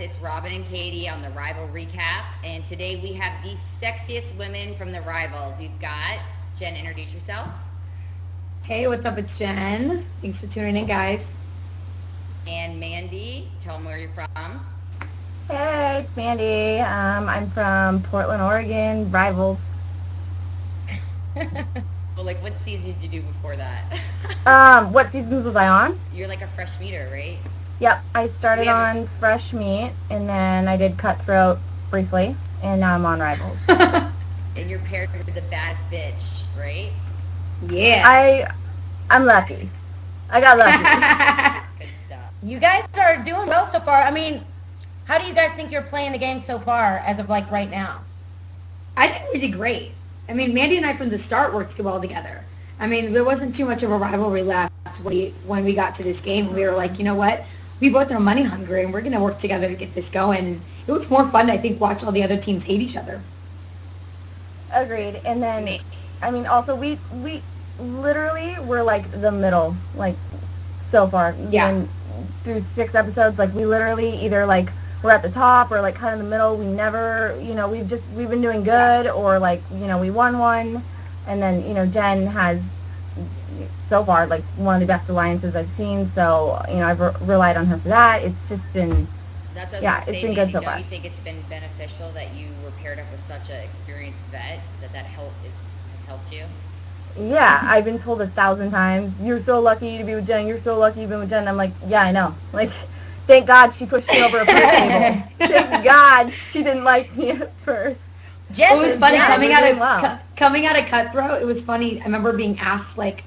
It's Robin and Katie on the Rival Recap, and today we have the sexiest women from the Rivals. We've got Jen. Introduce yourself. Hey, what's up? It's Jen. Thanks for tuning in, guys. And Mandy. Tell them where you're from. Hey, it's Mandy. I'm from Portland, Oregon. Rivals. Well, like, what season did you do before that? What seasons was I on? You're like a fresh meter, right? Yep, I started on Fresh Meat, and then I did Cutthroat briefly, and now I'm on Rivals. And you're paired with the baddest bitch, right? Yeah. I'm lucky. I got lucky. Good stuff. You guys are doing well so far. I mean, how do you guys think you're playing the game so far as of like right now? I think we did great. I mean, Mandy and I from the start worked well together. I mean, there wasn't too much of a rivalry left when we got to this game. And we were like, you know what? We both are money hungry, and we're going to work together to get this going. And it was more fun, I think, watch all the other teams hate each other. Agreed. And then, I mean, also, we literally were, like, the middle, like, so far. Yeah. And through 6 episodes, like, we literally either, like, we're at the top or, like, kind of in the middle. We never, we've been doing good, or, like, we won one. And then, Jen has so far, like, one of the best alliances I've seen. So, I've relied on her for that. It's just been, That's what it's been good so far. Don't you think it's been beneficial that you were paired up with such an experienced vet that has helped you? Yeah, I've been told 1,000 times, you're so lucky to be with Jen, you're so lucky you've been with Jen. I'm like, yeah, I know. Like, thank God she pushed me over a pool table. Thank God she didn't like me at first. It was funny coming out of Cutthroat. It was funny. I remember being asked, like,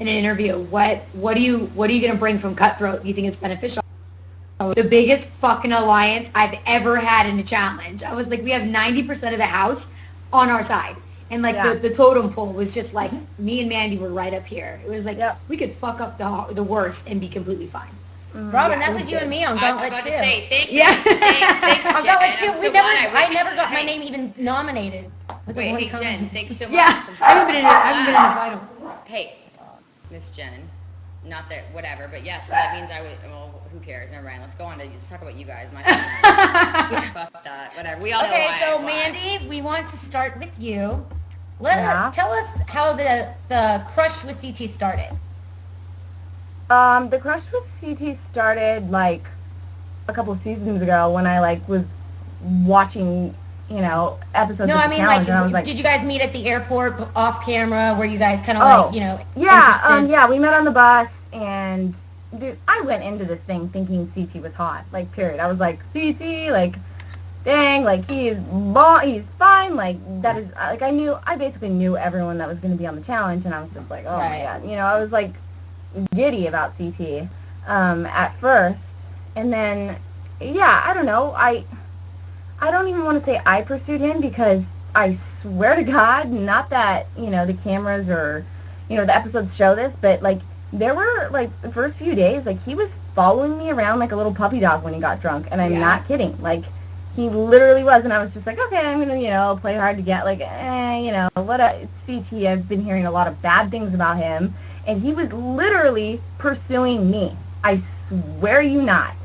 in an interview, what are you going to bring from Cutthroat? Do you think it's beneficial? The biggest fucking alliance I've ever had in a challenge. I was like, we have 90% of the house on our side. And, like, the totem pole was just, like, me and Mandy were right up here. It was like, we could fuck up the worst and be completely fine. Robin, that was you and me on Gauntlet 2. Say, thanks, Thanks, on Gauntlet 2, I never got my Hey. name even nominated. Wait, hey, Jen, thanks so much. Yeah, I haven't been in a final. Hey, Miss Jen, not that, whatever, but yeah, so that means who cares? Never mind. Let's talk about you guys. Fuck that, whatever. We all know Okay, why so I won. Mandy, we want to start with you. Tell us how the crush with CT started. The crush with CT started, like, a couple of seasons ago when I, like, was watching, episodes of the challenge, and I was like, did you guys meet at the airport off camera? Were you guys kind of interested? Yeah, we met on the bus, and, dude, I went into this thing thinking CT was hot, like, period. I was like, CT, like, dang, like, he's fine, like, that is, like, I basically knew everyone that was going to be on the challenge, and I was just like, oh my God, I was like, giddy about CT at first, and then I don't know, I don't even want to say I pursued him, because I swear to God, not that the cameras or the episodes show this, but like there were like the first few days, like he was following me around like a little puppy dog when he got drunk, and I'm not kidding, like he literally was, and I was just like, okay, I'm gonna play hard to get, like what a CT. I've been hearing a lot of bad things about him. And he was literally pursuing me. I swear you not.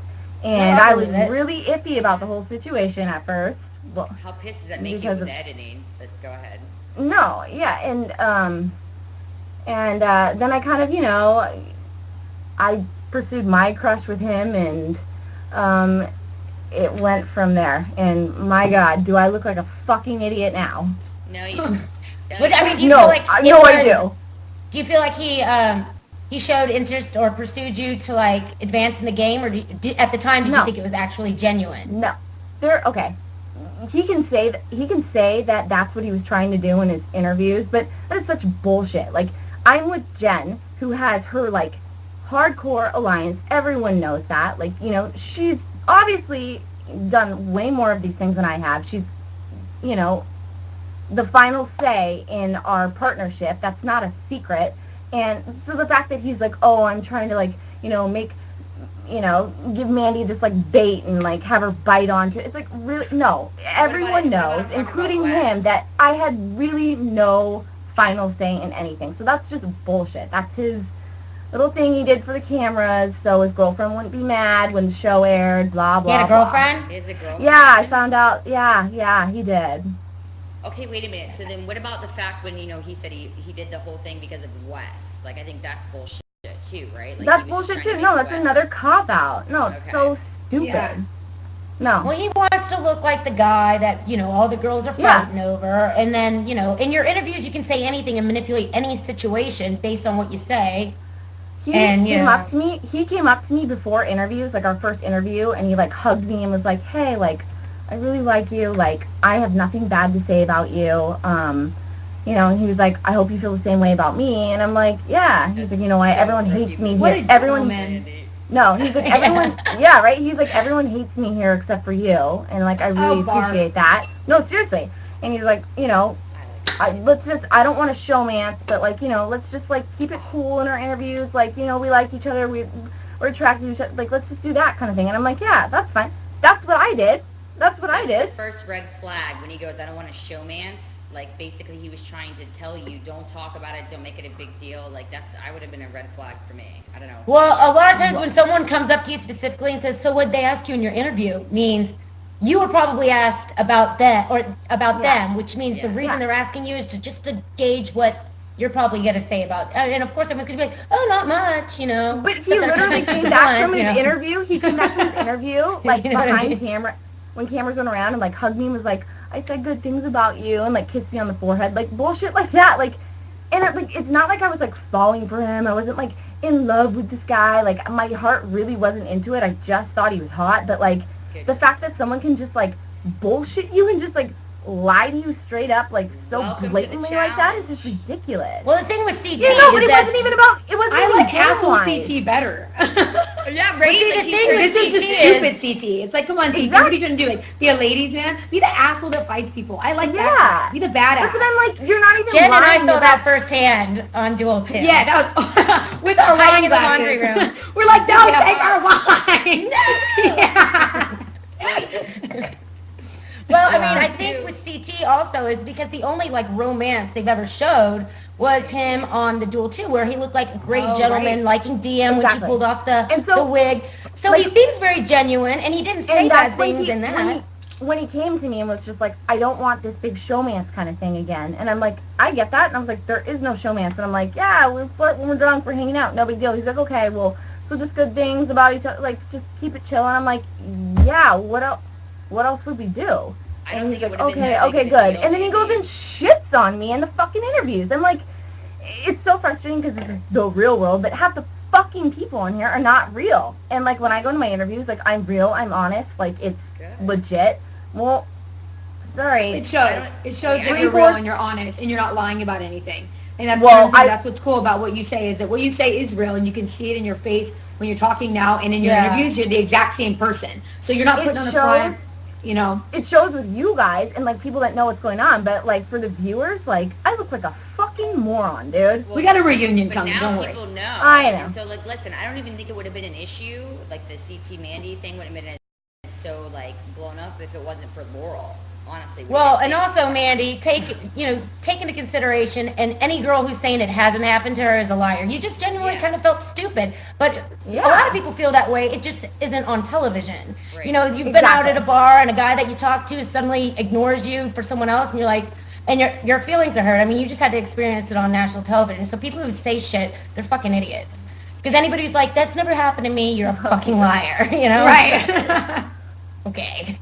And I was really iffy about the whole situation at first. Well, how pissed does that make you with the editing? But go ahead. No, yeah, and then I kind of, I pursued my crush with him, and it went from there. And my God, do I look like a fucking idiot now? No, you don't. I mean, do you feel like I do. Do you feel like he showed interest or pursued you to, like, advance in the game, or at the time did you think it was actually genuine? No. Okay. He can say that that's what he was trying to do in his interviews, but that is such bullshit. Like, I'm with Jen, who has her, like, hardcore alliance. Everyone knows that. Like, she's obviously done way more of these things than I have. She's, the final say in our partnership. That's not a secret. And so the fact that he's like, oh, I'm trying to, like, make, give Mandy this, like, bait and, like, have her bite onto it. It's like, really, no. Everyone knows, including him, that I had really no final say in anything. So that's just bullshit. That's his little thing he did for the cameras so his girlfriend wouldn't be mad when the show aired, blah, blah, He had a blah. girlfriend? Is a girlfriend? Yeah, I found out. Yeah, he did. Okay, wait a minute. So then what about the fact when, he said he did the whole thing because of Wes? Like, I think that's bullshit too, right? Like, That's he was just bullshit trying too. to No, make that's Wes- another cop-out. No, it's Okay. so stupid. Yeah. No. Well, he wants to look like the guy that, all the girls are Yeah. fighting over. And then, in your interviews, you can say anything and manipulate any situation based on what you say. He And, came up to me. He came up to me before interviews, like our first interview, and he like hugged me and was like, "Hey, like, I really like you. Like, I have nothing bad to say about you." And he was like, "I hope you feel the same way about me." And I'm like, "Yeah." He's That's like, "You know why? so Everyone hates me What here. a Everyone." gentleman. No, he's like everyone. Yeah, right. He's like everyone hates me here except for you, and like I really Barb. appreciate that. No, seriously. And he's like, I don't want to showmance, but like, let's just like keep it cool in our interviews. Like, we like each other. We're attracted to each other. Like, let's just do that kind of thing. And I'm like, yeah, that's fine. That's what I did. That's what I That's did. the first red flag when he goes, I don't want to showmance. Like, basically he was trying to tell you, don't talk about it, don't make it a big deal. Like, I would have been a red flag for me. I don't know. Well, a lot of times when someone comes up to you specifically and says, so what'd they ask you in your interview, means you were probably asked about them, or about them, which means the reason they're asking you is to gauge what you're probably going to say about, and of course someone's going to be like, oh, not much, But he literally came back from his interview. He came back from his interview, like, You know what I behind mean? camera, when cameras went around, and, like, hugged me and was like, I said good things about you, and, like, kissed me on the forehead, like, bullshit like that, like, and, it's not like I was, like, falling for him. I wasn't, like, in love with this guy. Like, my heart really wasn't into it. I just thought he was hot, but, like, the fact that someone can just, like, bullshit you and just, like, lie to you straight up, like, so Welcome to the blatantly like that is challenge. just ridiculous. Well, the thing with CT Yeah, no, but is it that wasn't even about, it wasn't I even like asshole game-wise. CT better. Yeah, right? see, the Like, he's thing trying with This is CT just is- stupid CT. It's like, come on, CT, what are you trying to do? Like, be a ladies man? Be the asshole that fights people. I like that. Yeah. Guy. Be the badass. But I'm like, you're not even Jen and I lying saw about that firsthand on Duel 2. Yeah, that was with our Hiding wine in the laundry glasses. room. We're like, don't Yeah. take our wine. Yeah. Well, I mean, I think with CT also is because the only, like, romance they've ever showed was him on the Duel 2, where he looked like a great Oh, gentleman, right. liking DM when she Exactly. pulled off And the so, wig. So like- he seems very genuine, and he didn't say And bad that's when things in that. when he came to me and was just like, I don't want this big showmance kind of thing again. And I'm like, I get that. And I was like, there is no showmance. And I'm like, yeah, we flirt when we're drunk, we're hanging out, no big deal. He's like, okay, well, so just good things about each other, like, just keep it chill. And I'm like, yeah, what else would we do? I don't And think he's it like, would have been okay, that big okay, of a good. deal, And then he goes maybe. and shits on me in the fucking interviews. I'm like, it's so frustrating because this is the real world, but half the fucking people in here are not real. And, like, when I go to my interviews, like, I'm real, I'm honest, like, it's Good. legit. Well, sorry. It shows. It shows that Three you're real fourths- and you're honest and you're not lying about anything. And that's Well, that's what's cool about what you say, is that what you say is real, and you can see it in your face when you're talking now, and in your Yeah. interviews you're the exact same person. So you're not It putting on a shows- front, you know. It shows with you guys and, like, people that know what's going on, but, like, for the viewers, like, I look like a fucking moron, dude. We got a reunion But coming, now don't worry. people know. I know. And so, like, listen, I don't even think it would have been an issue. Like, the CT Mandy thing would have been so, like, blown up if it wasn't for Laurel. Honestly. What do you Well, guys and think? also, Mandy, take into consideration, and any girl who's saying it hasn't happened to her is a liar. You just genuinely Yeah. kind of felt stupid. But Yeah. a lot of people feel that way. It just isn't on television. Right. You know, you've been out Exactly. at a bar, and a guy that you talk to suddenly ignores you for someone else, and you're like, and your feelings are hurt. I mean, you just had to experience it on national television. So people who say shit, they're fucking idiots. Because anybody who's like, that's never happened to me, you're a fucking liar, you know? Right. Okay.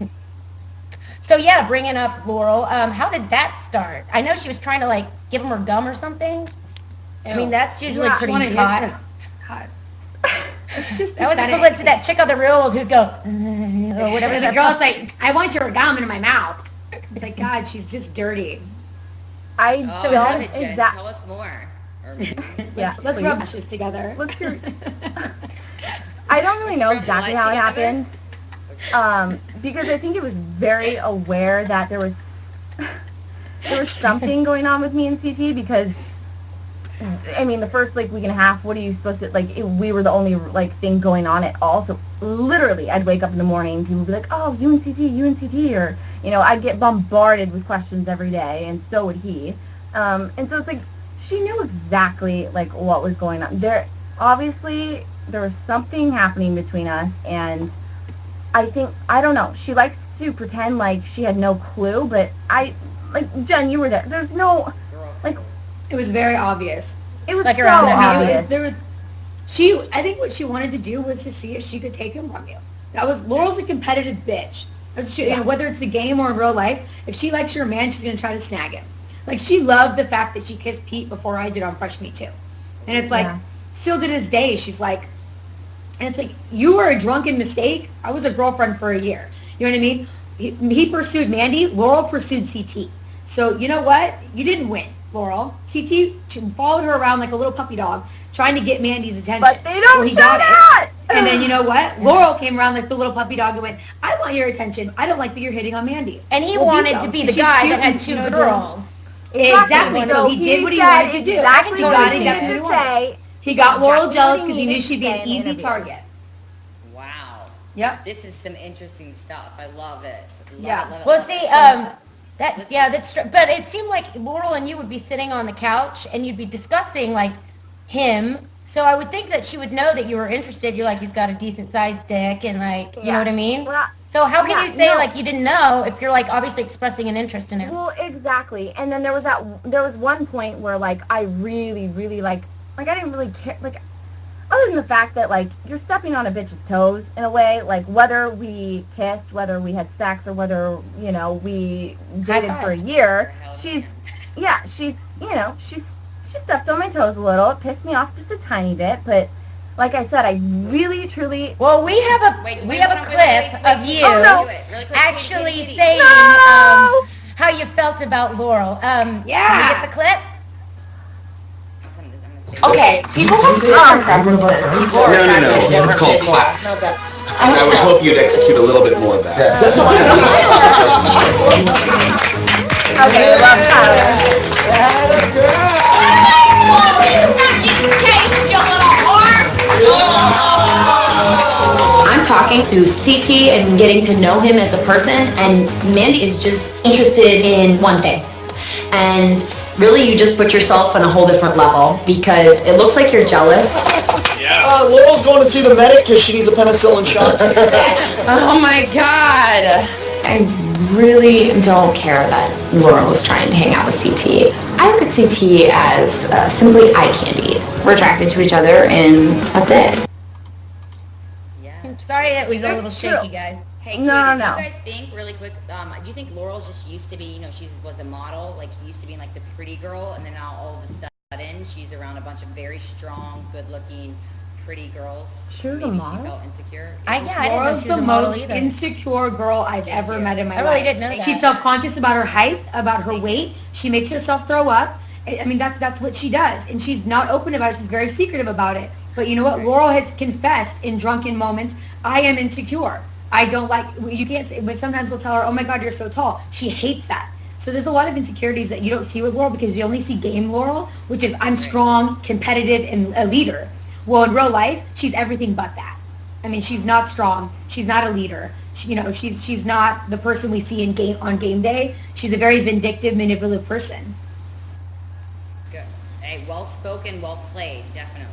So yeah, bringing up Laurel, how did that start? I know she was trying to, like, give him her gum or something. I mean, that's usually Yeah, pretty Wanna hit- hot. ugh, God. Just That was pathetic. equivalent to that chick on the real world who'd go, or whatever. And the girl's like, I want your gum in my mouth. It's like, God, she's just dirty. I Oh, don't I love it, Jen. exactly. Tell us more. Or, Yeah, Let's please. rub ashes together. Let's hear. I don't really know rub exactly light how it together. happened, because I think it was very aware that there was something going on with me and CT, because I mean, the first, like, week and a half, what are you supposed to, like, we were the only, like, thing going on at all. So literally, I'd wake up in the morning, people would be like, oh, you and CT, or, you know, I'd get bombarded with questions every day, and so would he. And so it's like, she knew exactly, like, what was going on. obviously there was something happening between us, and I don't know, she likes to pretend like she had no clue, but Jen, you were there. There's no, like, it was very obvious. it was Like so around the obvious. I think what she wanted to do was to see if she could take him from you. Laurel's a competitive bitch. You know, whether it's a game or in real life, if she likes your man, she's going to try to snag him. Like, she loved the fact that she kissed Pete before I did on Fresh Meat too. And it's like, still to this day, she's like, and it's like, you were a drunken mistake. I was a girlfriend for a year. You know what I mean? He pursued Mandy. Laurel pursued CT. So, you know what? You didn't win, Laurel. CT followed her around like a little puppy dog, trying to get Mandy's attention. But they don't he show got that! it. And then, you know what? Laurel came around like the little puppy dog and went, I want your attention. I don't like that you're hitting on Mandy. And he Well, wanted details, to be the 'cause she's guy cute that had and, two you know, girls. Exactly. So he did what he wanted to do. Exactly He what got he exactly needed what to he wanted. say. He got Laurel Exactly jealous what he because he knew needed she'd be to an say in the easy interview. target. Wow. Yep. This is some interesting stuff. I love it. Yeah. Love it, Well, love it. see, that's true. But it seemed like Laurel and you would be sitting on the couch and you'd be discussing like him. So I would think that she would know that you were interested. You're like, he's got a decent sized dick, and like, you know what I mean? Well, So how can yeah, you say no. like you didn't know if you're like obviously expressing an interest in him? Well, exactly. And then there was one point where like I really, really like I didn't really care, like, other than the fact that like you're stepping on a bitch's toes in a way, like whether we kissed, whether we had sex, or whether, you know, we dated for a year, she stepped on my toes a little. It pissed me off just a tiny bit, but like I said, I really, truly. Well, we have a Wait, clip of you Oh, no. Do it. Really quick, actually Katie. saying No! how you felt about Laurel. Can we get the clip? Okay, people have different preferences. People are attracted to It's different called people. class. And I would hope you'd execute a little bit more of that. Okay, I love Tyler. I'm talking to CT and getting to know him as a person, and Mandy is just interested in one thing. And really, you just put yourself on a whole different level because it looks like you're jealous. Laurel's going to see the medic because she needs a penicillin shot. Oh my god. I really don't care that Laurel is trying to hang out with CT. I look at CT as simply eye candy. We're attracted to each other and that's it. Yeah. I'm sorry that we got a little That's shaky, true. guys. Hey, No, Katie, no. do you guys think, really quick, do you think Laurel's just used to be, you know, she was a model, like used to being like the pretty girl, and then now all of a sudden she's around a bunch of very strong, good-looking, pretty girls? She was a Maybe model? she felt insecure. I didn't know Laura's she was the a model most either. insecure girl I've ever met in my I life. really didn't know that. She's self-conscious about her height, about her weight. She makes herself throw up. I mean, that's what she does, and she's not open about it. She's very secretive about it. But you know what? Laurel has confessed in drunken moments, I am insecure. I don't like, you can't say, but sometimes we'll tell her, oh my God, you're so tall. She hates that. So there's a lot of insecurities that you don't see with Laurel because you only see game Laurel, which is I'm strong, competitive, and a leader. Well, in real life, she's everything but that. I mean, she's not strong. She's not a leader. She, you know, she's not the person we see on game day. She's a very vindictive, manipulative person. Good. Hey, well spoken, well played, definitely.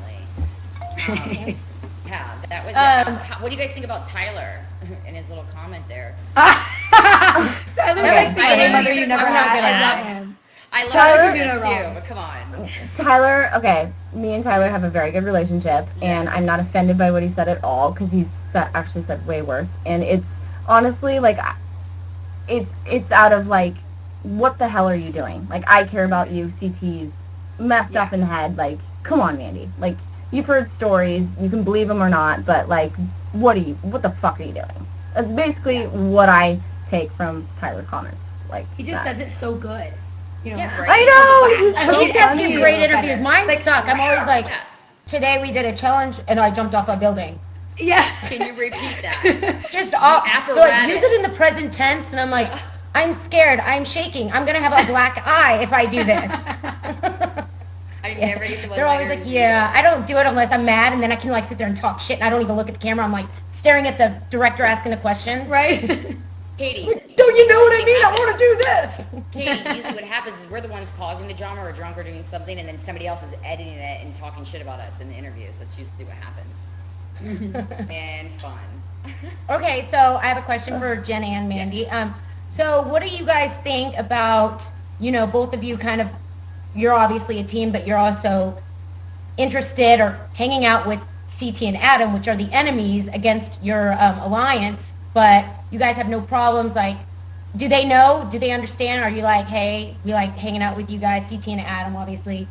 Yeah, that was it. What do you guys think about Tyler and his little comment there? Tyler makes me I like a know mother you're you never gonna had. talk I about love that. him. I love Tyler- that You're too, but come on. Tyler, okay, me and Tyler have a very good relationship, and I'm not offended by what he said at all, because he's actually said way worse, and it's honestly, like, it's out of, like, what the hell are you doing? Like, I care about you, CT's messed up in the head, like, come on, Mandy, like, you've heard stories, you can believe them or not, but, like, what the fuck are you doing? That's basically what I take from Tyler's comments, like, He just that. says it so good. You know, Yeah, right. I know, he's I so hope you guys funny. give great Better. interviews. Mine suck. I'm always like, Yeah. today we did a challenge and I jumped off a building. Yeah. Can you repeat that? Just off. So I apparatus. use it in the present tense and I'm like, I'm scared. I'm shaking. I'm going to have a black eye if I do this. I never get the They're always like, yeah, I don't do it unless I'm mad, and then I can like sit there and talk shit, and I don't even look at the camera. I'm like staring at the director asking the questions. Right? Katie. Don't you know what I mean? I want to do this. Katie, usually what happens is we're the ones causing the drama or drunk or doing something, and then somebody else is editing it and talking shit about us in the interviews. That's usually what happens. And fun. Okay, so I have a question for Jen and Mandy. So what do you guys think about, both of you kind of, you're obviously a team, but you're also interested or hanging out with CT and Adam, which are the enemies against your alliance, but you guys have no problems. Like, do they know? Do they understand? Are you like, hey, we like hanging out with you guys, CT and Adam, obviously.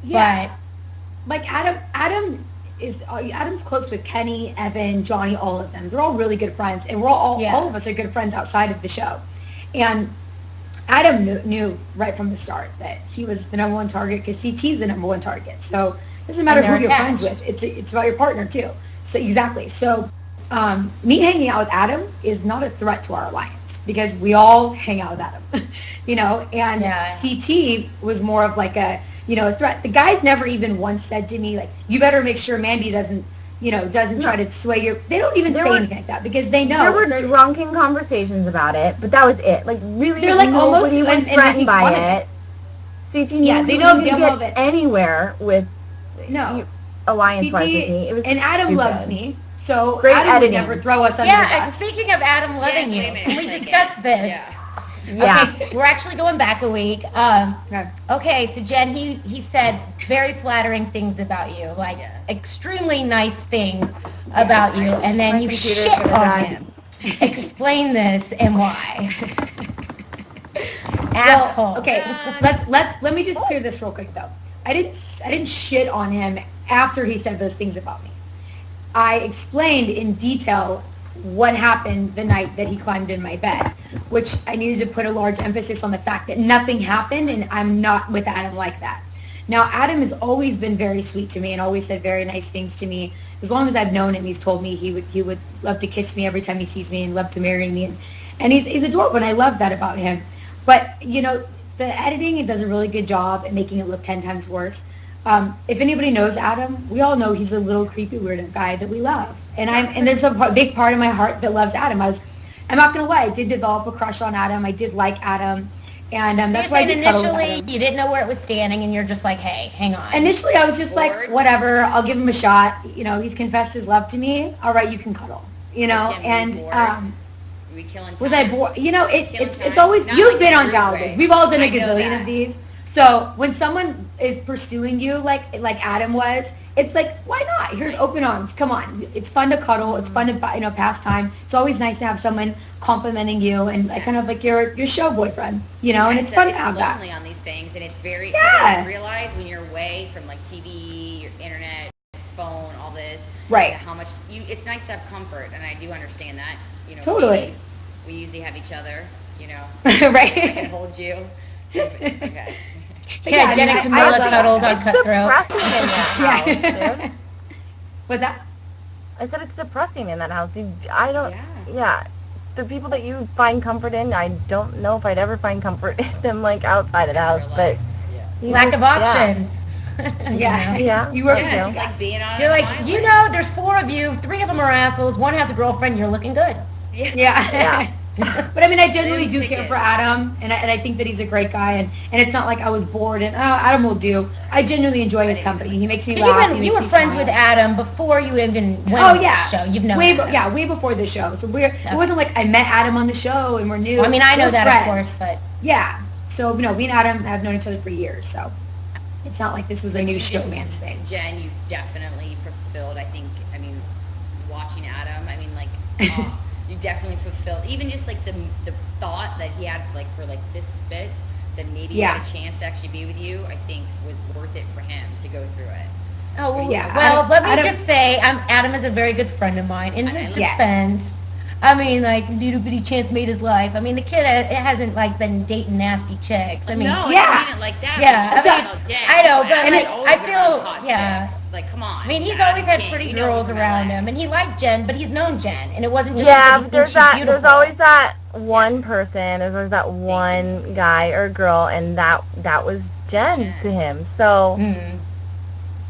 Yeah. But like Adam's close with Kenny, Evan, Johnny, all of them. They're all really good friends, and all of us are good friends outside of the show. And Adam knew right from the start that he was the number one target because CT's the number one target. So it doesn't matter who you're friends with. It's about your partner too. So exactly. So me hanging out with Adam is not a threat to our alliance because we all hang out with Adam, and CT was more of like a threat. The guys never even once said to me, like, you better make sure Mandy doesn't try to sway your, they don't even say anything like that because they know. There were drunken conversations about it, but that was it. Like, really, they're like almost nobody was threatened by it. CT they know damn well that anywhere with alliance wise with me. It was and Adam stupid. loves me, so Great Adam editing. would never throw us under the Yeah, bus. speaking of Adam loving you, can we discuss this? Yeah. Okay, we're actually going back a week. Okay, so Jen, he said very flattering things about you, like extremely nice things about you, and then you shit on him. Explain this and why. Asshole. Well, okay, let me just clear this real quick though. I didn't shit on him after he said those things about me. I explained in detail what happened the night that he climbed in my bed, which I needed to put a large emphasis on the fact that nothing happened and I'm not with Adam like that. Now, Adam has always been very sweet to me and always said very nice things to me. As long as I've known him, he's told me he would love to kiss me every time he sees me and love to marry me. And he's adorable, and I love that about him. But, the editing, it does a really good job at making it look 10 times worse. If anybody knows Adam, we all know he's a little creepy, weird guy that we love. And there's a big part of my heart that loves Adam. I'm not going to lie, I did develop a crush on Adam. I did like Adam. And So that's why I did cuddle with initially Adam. you didn't know where it was standing, and you're just like, hey, hang on. Initially, I was just like, whatever, I'll give him a shot. He's confessed his love to me. All right, you can cuddle. And we killing time? was I bored? It's time? always, Not you've like been in a on rude challenges. way. We've all done I a know gazillion that. of these. So when someone is pursuing you like Adam was, it's like, why not? Here's open arms. Come on. It's fun to cuddle. It's fun to pass time. It's always nice to have someone complimenting you and like kind of like your show boyfriend, and it's fun to have that. It's lonely on these things, and it's very Yeah. you realize when you're away from like TV, your internet, phone, all this. Right. How much it's nice to have comfort, and I do understand that. Totally. We usually have each other. Right. I can hold you. Okay. Yeah, Jen and I Camilla love cuddled on It's Cutthroat. depressing in that house, dude. What's that? I said it's depressing in that house. The people that you find comfort in, I don't know if I'd ever find comfort in them like outside of the house, but you Lack just- of options. Yeah. Yeah. You were Yeah, just like being on. You're an like, island. there's 4 of you, 3 of them are assholes, 1 has a girlfriend, you're looking good. Yeah. But I mean, I genuinely do Didn't care pick for it. Adam, and I think that he's a great guy, and it's not like I was bored, and Adam will do. I genuinely enjoy his company. He makes me laugh. You were friends with Adam before you even went Oh on the yeah, show. You've known way Adam. way before the show. So it wasn't like I met Adam on the show and we're new. Well, I mean, I know We're that, friends. of course, but Yeah. So me and Adam have known each other for years. So it's not like this was a new You just- showman's thing. Jen, you definitely fulfilled. Watching Adam. You definitely fulfilled. Even just like the thought that he had like for like this bit that maybe he had a chance to actually be with you. I think was worth it for him to go through it. oh well, Yeah, well let me Adam- just say, Adam is a very good friend of mine. In his Yes. defense, I mean, like little bitty chance made his life. I mean, the kid hasn't like been dating nasty chicks. I mean, no, yeah. I mean it like that. Yeah, but I it's mean, Jen. I know, but Adam like, has always I been feel- around hot yeah. chicks. Like, come on. I mean, he's Adam always had can't- pretty you know girls he's around real. him, and he liked Jen, but he's known Jen, and it wasn't just Yeah, because but he thinks she's beautiful. there's always that one person, there's always that one guy or girl, and that was Jen to him. So Mm.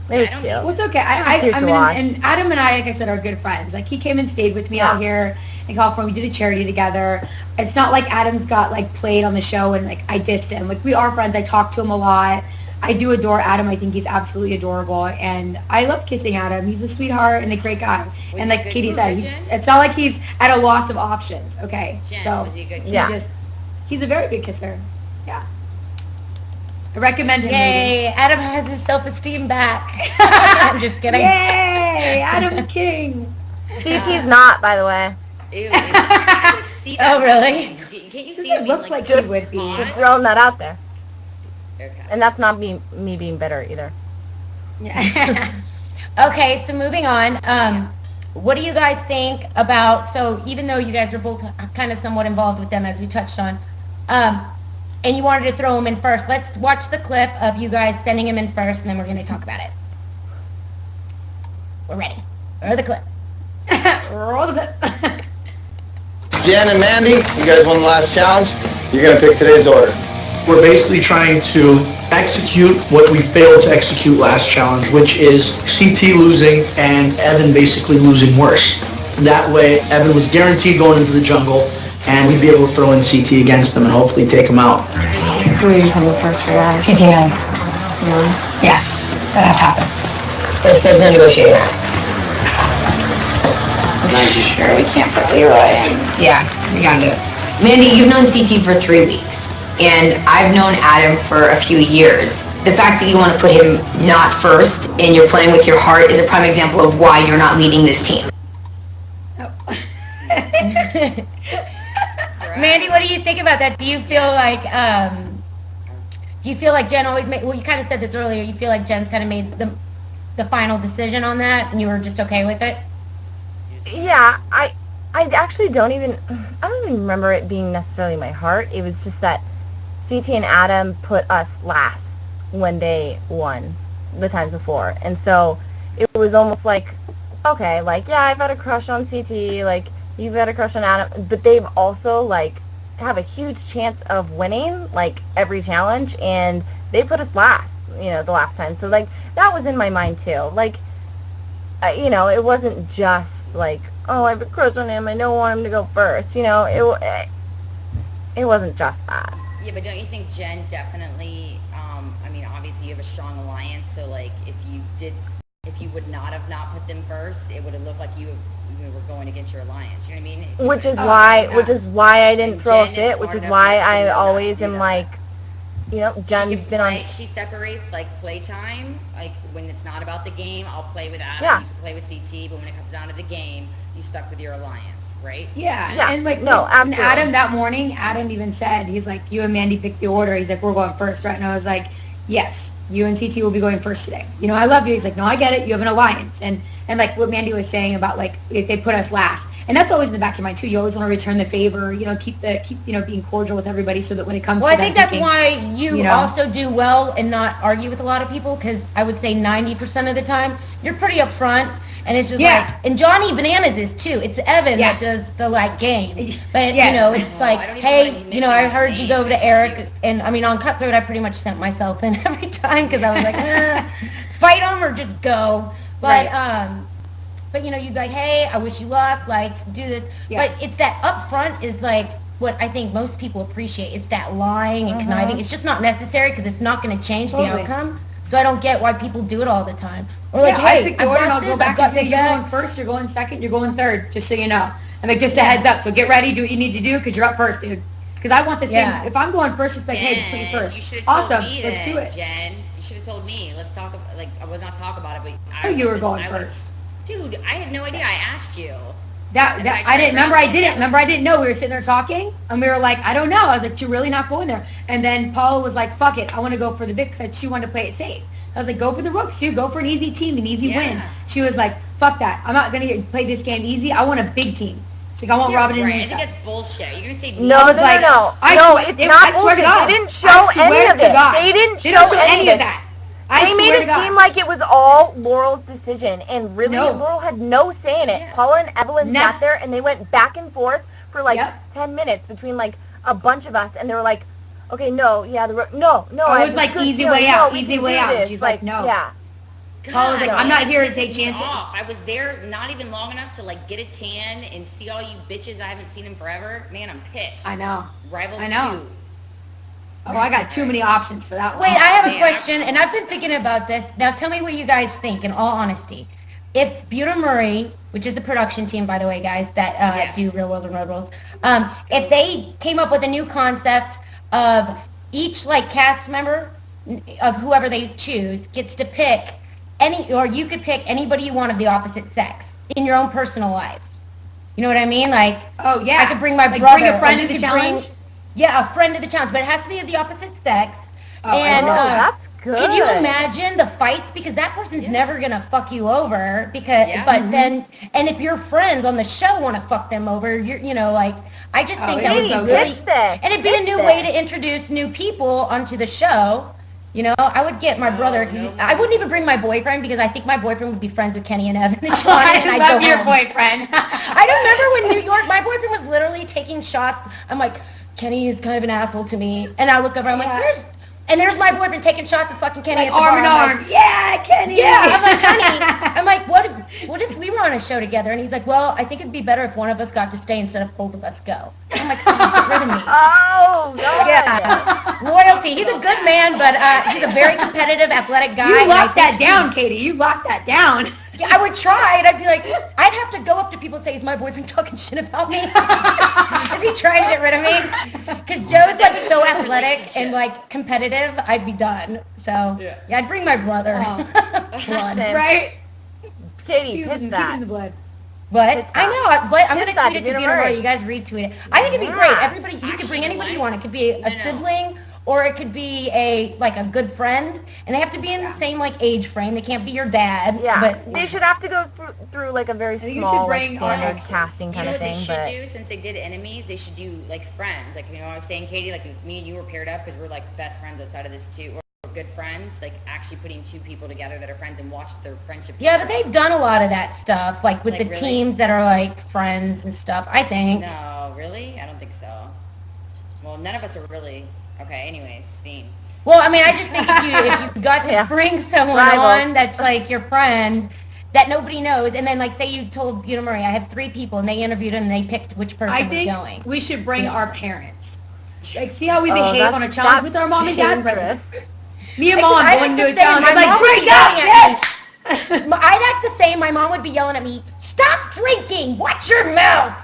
it I was don't cute. Well, it's okay. Cute I to mean, watch. and Adam and I, like I said, are good friends. Like he came and stayed with me out here, in California. We did a charity together. It's not like Adam's got like played on the show and like I dissed him. Like we are friends. I talk to him a lot. I do adore Adam. I think he's absolutely adorable, and I love kissing Adam. He's a sweetheart and a great guy. Was and he like good Katie kisser, said, Jen? it's not like he's at a loss of options. Okay, Jen, so was he a good he Yeah. just he's a very good kisser. Yeah, I recommend him. Yay, ladies. Adam has his self-esteem back. I'm just kidding. Yay, Adam King. CT's not, by the way. Ew, I could see that. Oh, really? Can't you see Doesn't him look being, like like he would be. hot? Just throwing that out there. Okay. And that's not me being bitter either. Yeah. Okay, so moving on. What do you guys think about, so even though you guys are both kind of somewhat involved with them, as we touched on, and you wanted to throw him in first, let's watch the clip of you guys sending him in first, and then we're going to talk about it. We're ready. Roll the clip. Roll the clip. Jen and Mandy, you guys won the last challenge. You're gonna pick today's order. We're basically trying to execute what we failed to execute last challenge, which is CT losing and Evan basically losing worse. That way, Evan was guaranteed going into the jungle, and we'd be able to throw in CT against him and hopefully take him out. Who are you coming first for that? CT no. Yeah, that has to happen. There's no negotiating that. I'm not too sure. We can't put Leroy in. Yeah, we gotta do it. Mandy, you've known CT for 3 weeks, and I've known Adam for a few years. The fact that you want to put him not first and you're playing with your heart is a prime example of why you're not leading this team. Mandy, what do you think about that? Do you feel like, Jen always made, well, you kind of said this earlier, you feel like Jen's kind of made the final decision on that, and you were just okay with it? Yeah, I actually I don't even remember it being necessarily my heart. It was just that CT and Adam put us last when they won the times before. And so it was almost like, okay, like, yeah, I've had a crush on CT, like, you've had a crush on Adam, but they've also, like, have a huge chance of winning, like, every challenge, and they put us last, the last time. So, like, that was in my mind, too. Like, it wasn't just like, oh, I have a crush on him, I don't want him to go first. It wasn't just that. Yeah, but don't you think Jen definitely, obviously you have a strong alliance, so like if you would not have not put them first, it would have looked like you were going against your alliance. You know what I mean? Which is why I didn't throw a fit, which is why I always am like, Jen's been on. She separates like playtime, like when it's not about the game, I'll play with Adam, Yeah. you can play with CT, but when it comes down to the game, you stuck with your alliance, right? Yeah, Yeah, and like no, when absolutely. Adam that morning, Adam even said, he's like, you and Mandy picked the order. He's like, we're going first, right? And I was like, yes, you and CT will be going first today. I love you. He's like, no, I get it. You have an alliance. And like what Mandy was saying about like, if they put us last. And that's always in the back of your mind too. You always want to return the favor, keep being cordial with everybody so that when it comes Well, to I think that's why you know. also do well and not argue with a lot of people, because I would say 90% of the time you're pretty upfront, and it's just Yeah. like, and Johnny Bananas is too. It's Evan Yeah. that does the like game, but Yes. it's Oh, like, I don't even hey, wanna mention I his heard you name. go to It's Eric, cute. and on Cutthroat I pretty much sent myself in every time because I was like, fight them or just go, but Right. But you'd be like, hey, I wish you luck, like, do this. Yeah. But it's that upfront is like what I think most people appreciate. It's that lying and conniving. It's just not necessary because it's not going to change the Totally. outcome. So I don't get why people do it all the time. Or like, Yeah, I hey, pick the I've order got and I'll this, go I've back got and say, your you're back. going first, you're going second, you're going third, just so you know. I'm like, just a heads up. So get ready, do what you need to do because you're up first, dude. Because I want the same. Yeah. If I'm going first, just like, hey, just put you Jen, first. You should have told Awesome, me let's then, do it. Jen. You should have told me. Let's talk about, like, I was not talk about it, but I knew you were going would- first. Dude, I had no idea. I asked you. That And I I tried didn't remember. around. I didn't remember. I didn't know. We were sitting there talking, and we were like, I don't know. I was like, you're really not going there. And then Paula was like, fuck it, I want to go for the big. Because she wanted to play it safe. I was like, go for the rooks, dude. Go for an easy team, an easy win. Yeah. She was like, fuck that. I'm not gonna play this game easy. I want a big team. She's like, I want Robin and Right. I Lisa. think that's bullshit. You're gonna say No, I was no, like, no. I No, swear- it's I not swear to bullshit. God. They didn't show I swear any of to it. God. They didn't They don't show any any of that. I They swear made to it God. seem like it was all Laurel's decision, and really, No. Laurel had no say in it. Yeah. Paula and Evelyn No. sat there, and they went back and forth for like Yep. 10 minutes between like a bunch of us, and they were like, okay, no, yeah, no, Oh, it I was have like good easy feeling. way No, out, we easy can way do out. this. She's like, no. Yeah. Paul was like, I'm not here to take pisses me chances. off. I was there not even long enough to like get a tan and see all you bitches I haven't seen in forever. Man, I'm pissed. I know. Rivals I know. 2. Oh, I got too many options for that one. Wait, I have a Man, question, and I've been thinking about this. Now, tell me what you guys think, in all honesty. If Buta Murray, which is the production team, by the way, guys, that Yes. do Real World and Road Rules, if they came up with a new concept of each, like, cast member of whoever they choose gets to pick or you could pick anybody you want of the opposite sex in your own personal life. You know what I mean? Like, Oh, yeah. I could bring my like, brother. bring a friend or to you the could bring- challenge. Yeah, a friend to the challenge, but it has to be of the opposite sex. Oh, I and love that's good. can you imagine the fights? Because that person's never gonna fuck you over. Because, Yeah. but then, and if your friends on the show want to fuck them over, you know, like, I just think it that would was be so really, Pitch this. and it'd be a new way to introduce new people onto the show. You know, I would get my brother. no. I wouldn't even bring my boyfriend because I think my boyfriend would be friends with Kenny and Evan and Johnny. I and I'd love go your home. boyfriend. I don't remember when New York, my boyfriend was literally taking shots. I'm like, Kenny is kind of an asshole to me. And I look over, I'm like, there's my boyfriend taking shots at fucking Kenny at the Arm in bar. I'm arm. like, Yeah, Kenny. yeah, I'm like, honey, I'm like, what if we were on a show together? And he's like, well, I think it'd be better if one of us got to stay instead of both of us go. I'm like, son, get rid of me. Oh, God. Yeah, loyalty. He's a good man, but he's a very competitive, athletic guy. You and I locked that think down, Katie. You locked that down. Yeah, I would try, and I'd be like, I'd have to go up to people and say, is my boyfriend talking shit about me? Is he trying to get rid of me? Because Joe's like so athletic and like competitive, I'd be done. So yeah, I'd bring my brother. Blood. Right? Katie, Keep it pitch in that. the blood. But It's I not. know, but I'm It's gonna not tweet it to Buta Buta Murray. Murray. You guys retweet it. I think it'd be Yeah. great. Everybody, you could Actually, bring you know anybody you what? want. It could be a No. sibling, or it could be a good friend, and they have to be in the same like age frame. They can't be your dad. Yeah, But they should have to go through like a very think you should small, bring like, our standard exes. casting You kind know of what they thing. should But do since they did enemies? They should do like friends. Like, you know, I was saying, Katie, like if me and you were paired up because we're like best friends outside of this too, or good friends, like actually putting two people together that are friends and watch their friendship. yeah, but they've done a lot of that stuff, like with Like, the really? teams that are like friends and stuff. I think. No, really? I don't think so. Well, none of us are really. Okay, anyways, scene. Well, I mean, I just think if you got to Yeah. bring someone Rivals. on that's like your friend that nobody knows, and then like say you told Buta Murray, I have 3 people, and they interviewed them and they picked which person I was think going. we should bring our parents. Like, see how we Oh, behave that's- on a challenge that's with our mom and dad dangerous. present. Me and mom I'd going like to to a say challenge. my I'm like, mom would drink be up, yelling at me. bitch! I'd have to say my mom would be yelling at me, stop drinking, watch your mouth.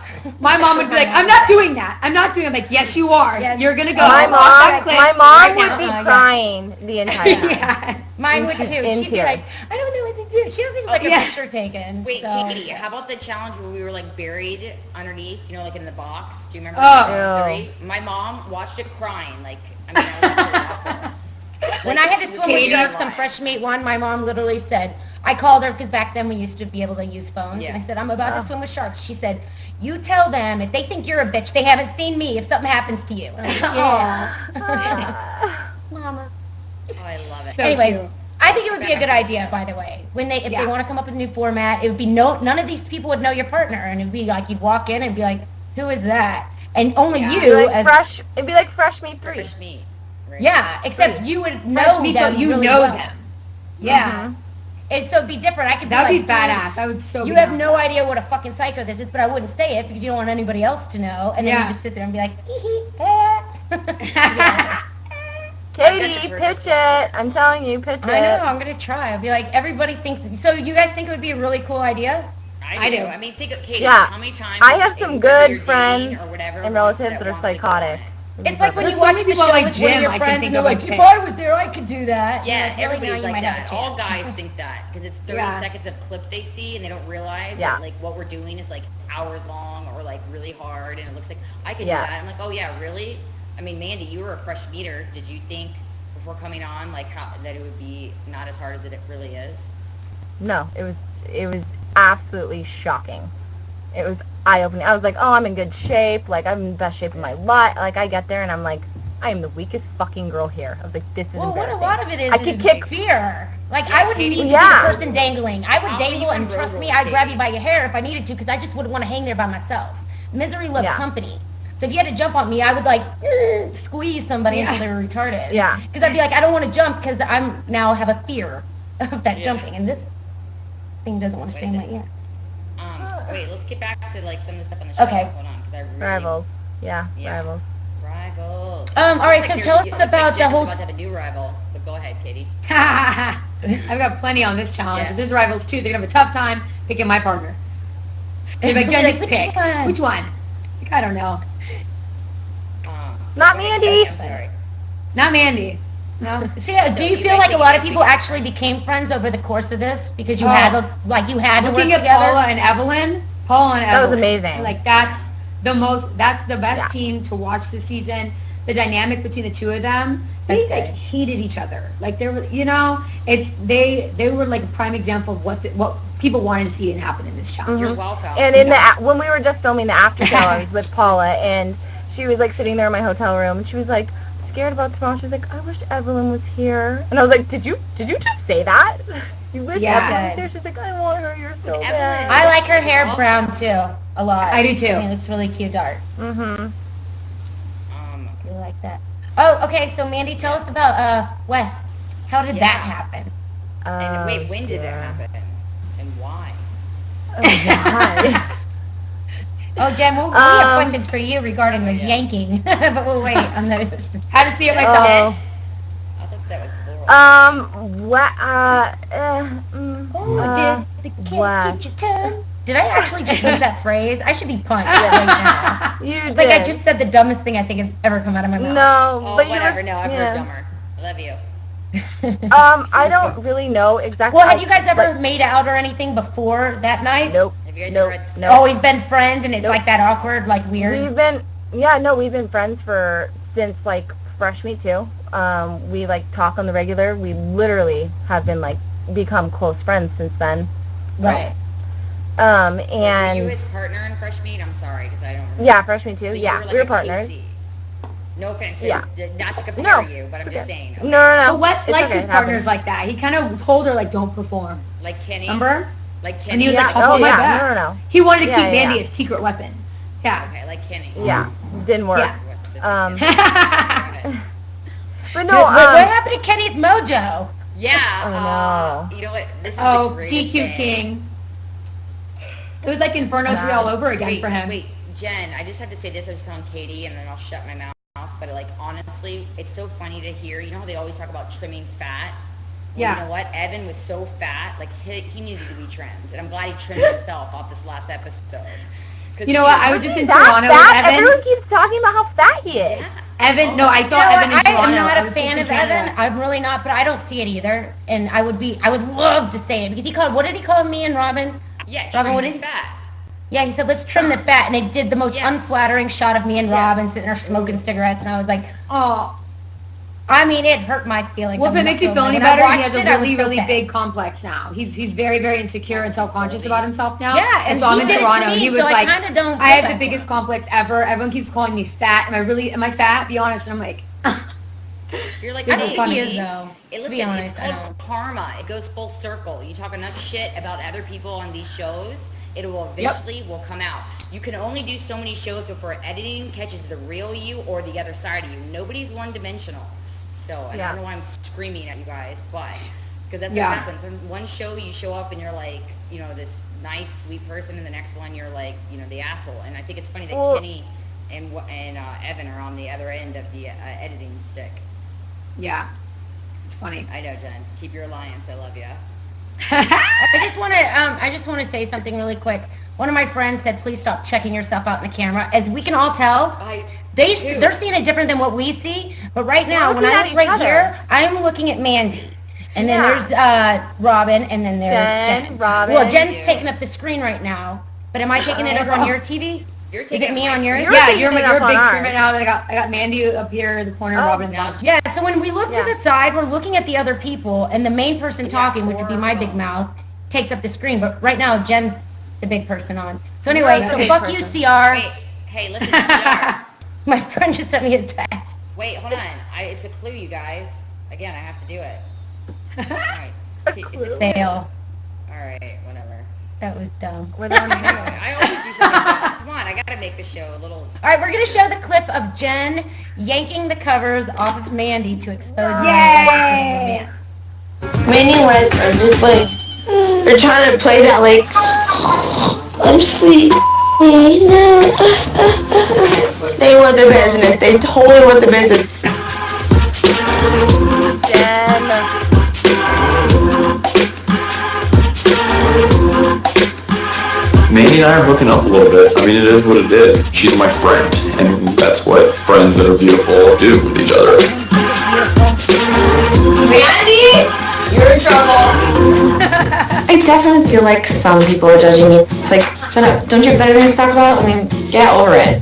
My mom would be like, I'm not doing that. I'm not doing it. I'm like, yes, you are. Yes. You're going to go. my off mom, that cliff my mom right would now. be yeah. crying the entire time. Yeah. Mine would too. In She'd be like, tears. I don't know what to do. She doesn't even like Yeah. a picture taken. Wait, so. Katie, how about the challenge where we were like buried underneath, you know, like in the box? Do you remember? Oh. Three? My mom watched it crying. Like, I mean, I was really awful. When I had to swim with Katie. sharks on Fresh Meat 1, my mom literally said, I called her because back then we used to be able to use phones. Yeah. And I said, I'm about to swim with sharks. She said, you tell them if they think you're a bitch, they haven't seen me if something happens to you. And I was like, yeah. Mama. Oh, I love it. So Anyways, cute. I think it would be a good Back to idea, the by the way. When if Yeah. they want to come up with a new format, it would be none of these people would know your partner. And it'd be like, you'd walk in and be like, who is that? And only Yeah. you It'd be like as fresh. It'd be like fresh meat 3. Fresh meat. Right? yeah, except you would know Fresh meat, them but you really know well. them. Yeah. And so it'd be different. I could That would be be like, dude, badass. I would so you be have down no with that. idea what a fucking psycho this is, but I wouldn't say it because you don't want anybody else to know. And then Yeah. you just sit there and be like, hee hee, eh. Katie, pitch it. I'm telling you, pitch I know, it. I'm going to try. I'll be like, everybody thinks, so you guys think it would be a really cool idea? I do. do. I mean, think of Katie. Yeah. How many times? I have some whether you're good dating friends or whatever, and wants relatives that are wants to go psychotic. on It's like when There's you so watch many the people show like with one of Jim your I can friends think and they're of like, would if pick. I was there, I could do that. it. Yeah, And you're like, everybody's "No, you like might have a that. chance." All guys think that because it's 30 Yeah. seconds of clip they see and they don't realize Yeah. that like what we're doing is like hours long or like really hard and it looks like I could Yeah. do that. I'm like, oh yeah, really? I mean, Mandy, you were a fresh meter. Did you think before coming on like how that it would be not as hard as it really is? No, it was absolutely shocking. It was eye-opening. I was like, oh, I'm in good shape. Like, I'm in the best shape of my life. Like, I get there and I'm like, I am the weakest fucking girl here. I was like, this is Well, what a embarrassing. lot of it is, I could is kick- fear. Like, I would need to be Yeah. the person dangling. I would How many dangle, and from trust Road me, Rules, I'd grab Katie? you by your hair if I needed to, because I just wouldn't want to hang there by myself. Misery loves Yeah. company. So if you had to jump on me, I would, like, squeeze somebody until they were retarded. Yeah. Because I'd be like, I don't want to jump because I'm now have a fear. of that jumping, and this thing doesn't want to stay in my ear. Wait, let's get back to like some of the stuff on the show. Okay. Hold on, because I really... Rivals. Yeah, Yeah. rivals. Rivals. All right, Looks so like tell us looks like about the Jen's whole... about to have a new rival, but go ahead, Katie. I've got plenty on this challenge. Yeah. If there's rivals too, they're gonna have a tough time picking my partner. They're like, Jen, just Which pick. one? Which one? Like, I don't know. Not go ahead, Mandy. Katie, I'm sorry. Not Mandy. No. So yeah, do you feel like a lot of people actually became friends over the course of this because you had to work Looking at together? Paula and Evelyn, That was amazing. Like that's the best team to watch this season. The dynamic between the two of them, they like hated each other. Like they were, they were like a prime example of what people wanted to see and happen in this challenge. You're welcome. And when we were just filming the after show, I was with Paula, and she was like sitting there in my hotel room, and she was like scared about tomorrow. She was like, I wish Evelyn was here. And I was like, did you just say that? You wish Evelyn was here? She's like, I want her. You're so bad. I like her hair brown too, a lot. I do too. I mean, it looks really cute dark. Mm-hmm. Do you like that? Oh, okay. So Mandy, tell us about Wes. How did that happen? And wait, when did it happen? And why? Oh, Jen, we have questions for you regarding the yanking, but we'll wait on those. Had to see it myself. I thought that was Laura. Did the kid get your tongue? Did I actually just use that phrase? I should be punched right now. You did. Like I just said the dumbest thing I think has ever come out of my mouth. No, Oh, but whatever. you No, I've heard dumber. I love you. I don't really know exactly. Well, had you guys ever made out or anything before that night? Nope. Have you guys Nope. ever had Nope. Always been friends, and it's like that awkward, like weird. We've been friends since like fresh meat too. We like talk on the regular. We literally have been like become close friends since then. Right. And were you his partner in Fresh Meat? I'm sorry, because I don't remember. yeah, fresh meat too. So you yeah, were like we were a partners. Casey. No offense, Yeah. not to compare No, to you, but I'm okay. just saying. No. But Wes It's likes okay, his it partners happens. like that. He kind of told her like, don't perform. Like Kenny. Remember? Like Kenny. And he was like, Yeah. oh my yeah. God. No. He wanted to Yeah, keep yeah, Mandy yeah. as secret weapon. Yeah. Okay, like Kenny. Yeah, didn't work. Yeah. Um, Go ahead. but no. What happened to Kenny's mojo? Yeah. Oh, no. You know what? This is Oh, the greatest DQ thing. King. It was like Inferno 3 all over again for him. Wait, Jen, I just have to say this. I was telling Katie, and then I'll shut my mouth. But like honestly, it's so funny to hear. You know how they always talk about trimming fat? Well, Yeah. You know what? Evan was so fat, like he needed to be trimmed, and I'm glad he trimmed himself off this last episode. You know what? I was just in That Toronto with fat? Evan. Everyone keeps talking about how fat he is. Yeah. Evan, no, I saw You know Evan in what? Toronto. I am not I a was fan just in of Evan. Canada. I'm really not, but I don't see it either. And I would love to say it because what did he call me and Robin? Yeah, Robin, trim what the did- fat. Yeah, he said, let's trim the fat. And they did the most Yeah. unflattering shot of me and Yeah. Robin sitting there smoking cigarettes. And I was like, Oh, I mean, it hurt my feelings. well, if I'm it makes you not feel so any mad. When I better, he watched has a it, I was really, so really pissed. big complex now. He's very, very insecure and self-conscious about himself now. Yeah, and so I'm he in did it to Toronto. me, He was so I like, kinda don't I feel have bad the for biggest complex ever. Everyone keeps calling me fat. Am I fat? Be honest. And I'm like, You're like, This is hey, funny. He is, though. Hey, To listen, be honest, it's I called don't. karma. It goes full circle. You talk enough shit about other people on these shows, it will eventually will come out. You can only do so many shows before editing catches the real you or the other side of you. Nobody's one-dimensional. So, and I don't know why I'm screaming at you guys, but because that's Yeah. what happens. On one show, you show up and you're like, you know, this nice, sweet person, and the next one, you're like, you know, the asshole. And I think it's funny that Kenny and Evan are on the other end of the editing stick. yeah, it's funny. I know, Jen. Keep your alliance. I love you. I just want to say something really quick. One of my friends said, please stop checking yourself out in the camera. As we can all tell, they're seeing it different than what we see. But right now, when I look right here, I'm looking at Mandy. And then there's Robin, and then there's Jen. Robin. Well, Jen's taking up the screen right now. But am I taking it over on your TV? You're Is taking it me up on my yours? screen. Yeah, taking you're it a up on big ours. screen right now. I got Mandy up here, the corner, Robin down. Yeah, so when we look to the side, we're looking at the other people, and the main person talking, which would be my big mouth, takes up the screen. But right now, Jen's the big person on. So anyway, the so big fuck you, person. CR. Wait, hey, listen, CR. My friend just sent me a text. Wait, hold on. It's a clue, you guys. Again, I have to do it. All right. It's a clue. Fail. All right, whatever. That was dumb. We're down here. I always do something dumb. Come on, I gotta make the show a little... All right, we're going to show the clip of Jen yanking the covers off of Mandy to expose Yay! Mandy's Mandy and Wes are just like, they're trying to play that like, I'm sleepy. No. They want the business. They totally want the business. Mandy and I are hooking up a little bit. I mean, it is what it is. She's my friend, and that's what friends that are beautiful do with each other. Mandy, you're in trouble. I definitely feel like some people are judging me. It's like, shut up. Don't you have better things to talk about? I mean, get over it.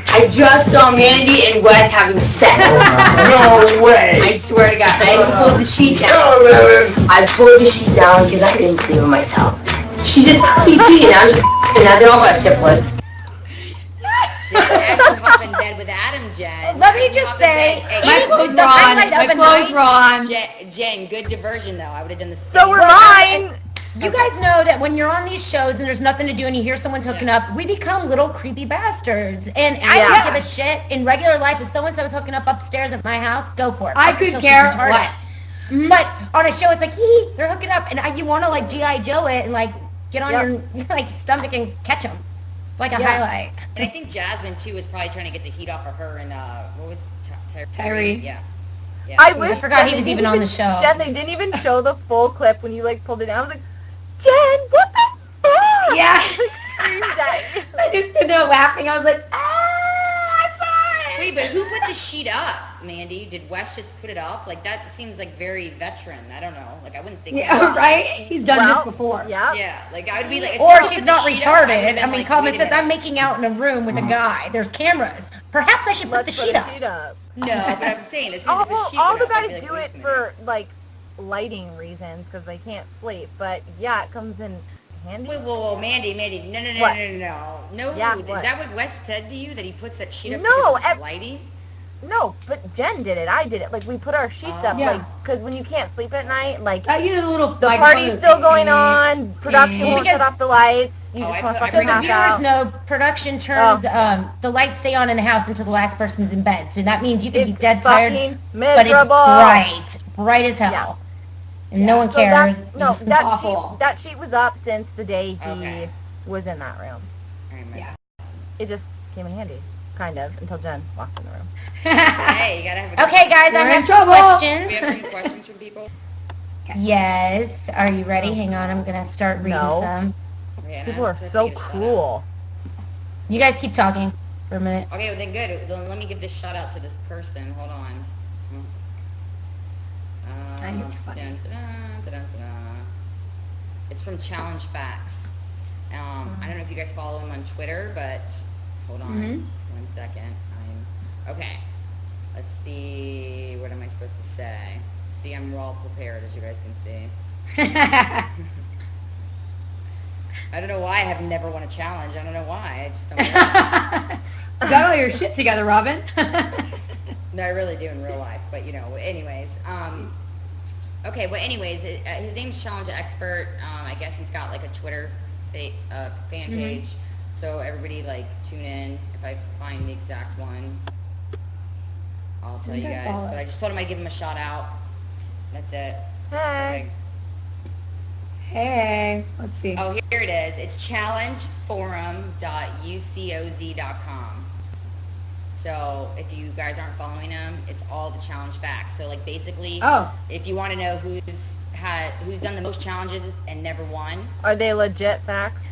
I just saw Mandy and Wes having sex. No way. I swear to God, I pulled the sheet down. Come on, Evan. I pulled the sheet down because I didn't believe in myself. She just CT and I was just and now they all got syphilis. Jen, actually hop in bed with Adam, Jen. Let me Actually just hop in say, bed. Hey, My It clothes was were the on. highlight My of the clothes night. were on. Jen, good diversion though. I would have done the same. So were mine. You guys know that when you're on these shows and there's nothing to do and you hear someone's hooking up, we become little creepy bastards. And I Yeah. don't give a shit. In regular life, if so-and-so's hooking up upstairs at my house, go for it. I Fuck could until she's care retarded. less. But on a show, it's like, they're hooking up, and you want to like G.I. Joe it and like get on your like stomach and catch them. It's like a highlight. And I think Jasmine too was probably trying to get the heat off of her and what was Tyree. Yeah. Yeah. I wish forgot that he they was didn't even on the show. Jen, they didn't even show the full clip when you like pulled it down. I was like, Jen, what the fuck? Yeah. Screamed at you. I just stood there laughing. I was like, I saw it. Wait, but who put the sheet up, Mandy? Did Wes just put it up? Like that seems like very veteran. I don't know. Like I wouldn't think. Yeah, right? He's done this Well, before. Yeah. Yeah, like I would be like. if Or someone she's put not the sheet up, I would've retarded. been I mean, like, common wait a sense. I'm minute. making out in a room with a guy. There's cameras. Perhaps I should put the Let's put sheet a up. sheet up. No, but I'm saying as soon as All, the well, sheet all went the up, I'd guys be like, do wait it a minute. for like lighting reasons because they can't sleep. But yeah, it comes in handy. Wait, whoa, Mandy, no, What? no. Yeah, Is what? that what Wes said to you? That he puts that sheet up No, because of lighting? No, but Jen did it. I did it. Like we put our sheets up, Yeah. like because when you can't sleep at night, like You know the little the microphone party's goes, still going on. Production won't Because- shut off the lights. You Oh, just I want to put- I So fucking the bring pass viewers out. know production turns the lights stay on in the house until the last person's in bed. So that means you can be It's dead tired, fucking but it's miserable. bright as hell, Yeah. and no one So that- cares. no, It's that awful. sheet, that sheet was up since the day he Okay. was in that room. I remember. Yeah. It just came in handy, kind of, until Jen walked in the room. Hey, you gotta have a Okay, guys, I We're in have some trouble. questions. We have some questions from people. Yes, are you ready? Hang on, I'm gonna start reading No. some. Okay, People I are have to so take a shout out. cruel. You guys keep talking for a minute. Okay, well then good. Then let me give this shout out to this person. Hold on. I think it's funny. It's from Challenge Facts. I don't know if you guys follow him on Twitter, but hold on Mhm. 1 second. Okay. Let's see. What am I supposed to say? See, I'm well prepared, as you guys can see. I don't know why I have never won a challenge. I don't know why. I just don't know. You got all your shit together, Robin. No, I really do in real life, but anyways. Okay, well, anyways, his name's Challenge Expert. I guess he's got like a Twitter fan page, so everybody like tune in. If I find the exact one, I'll tell you guys. But I just told him I'd give him a shout out. That's it. Hey. Okay. Hey, let's see. Oh, here it is. It's challengeforum.ucoz.com. So if you guys aren't following him, it's all the challenge facts. So like basically, if you want to know who's done the most challenges and never won. Are they legit facts?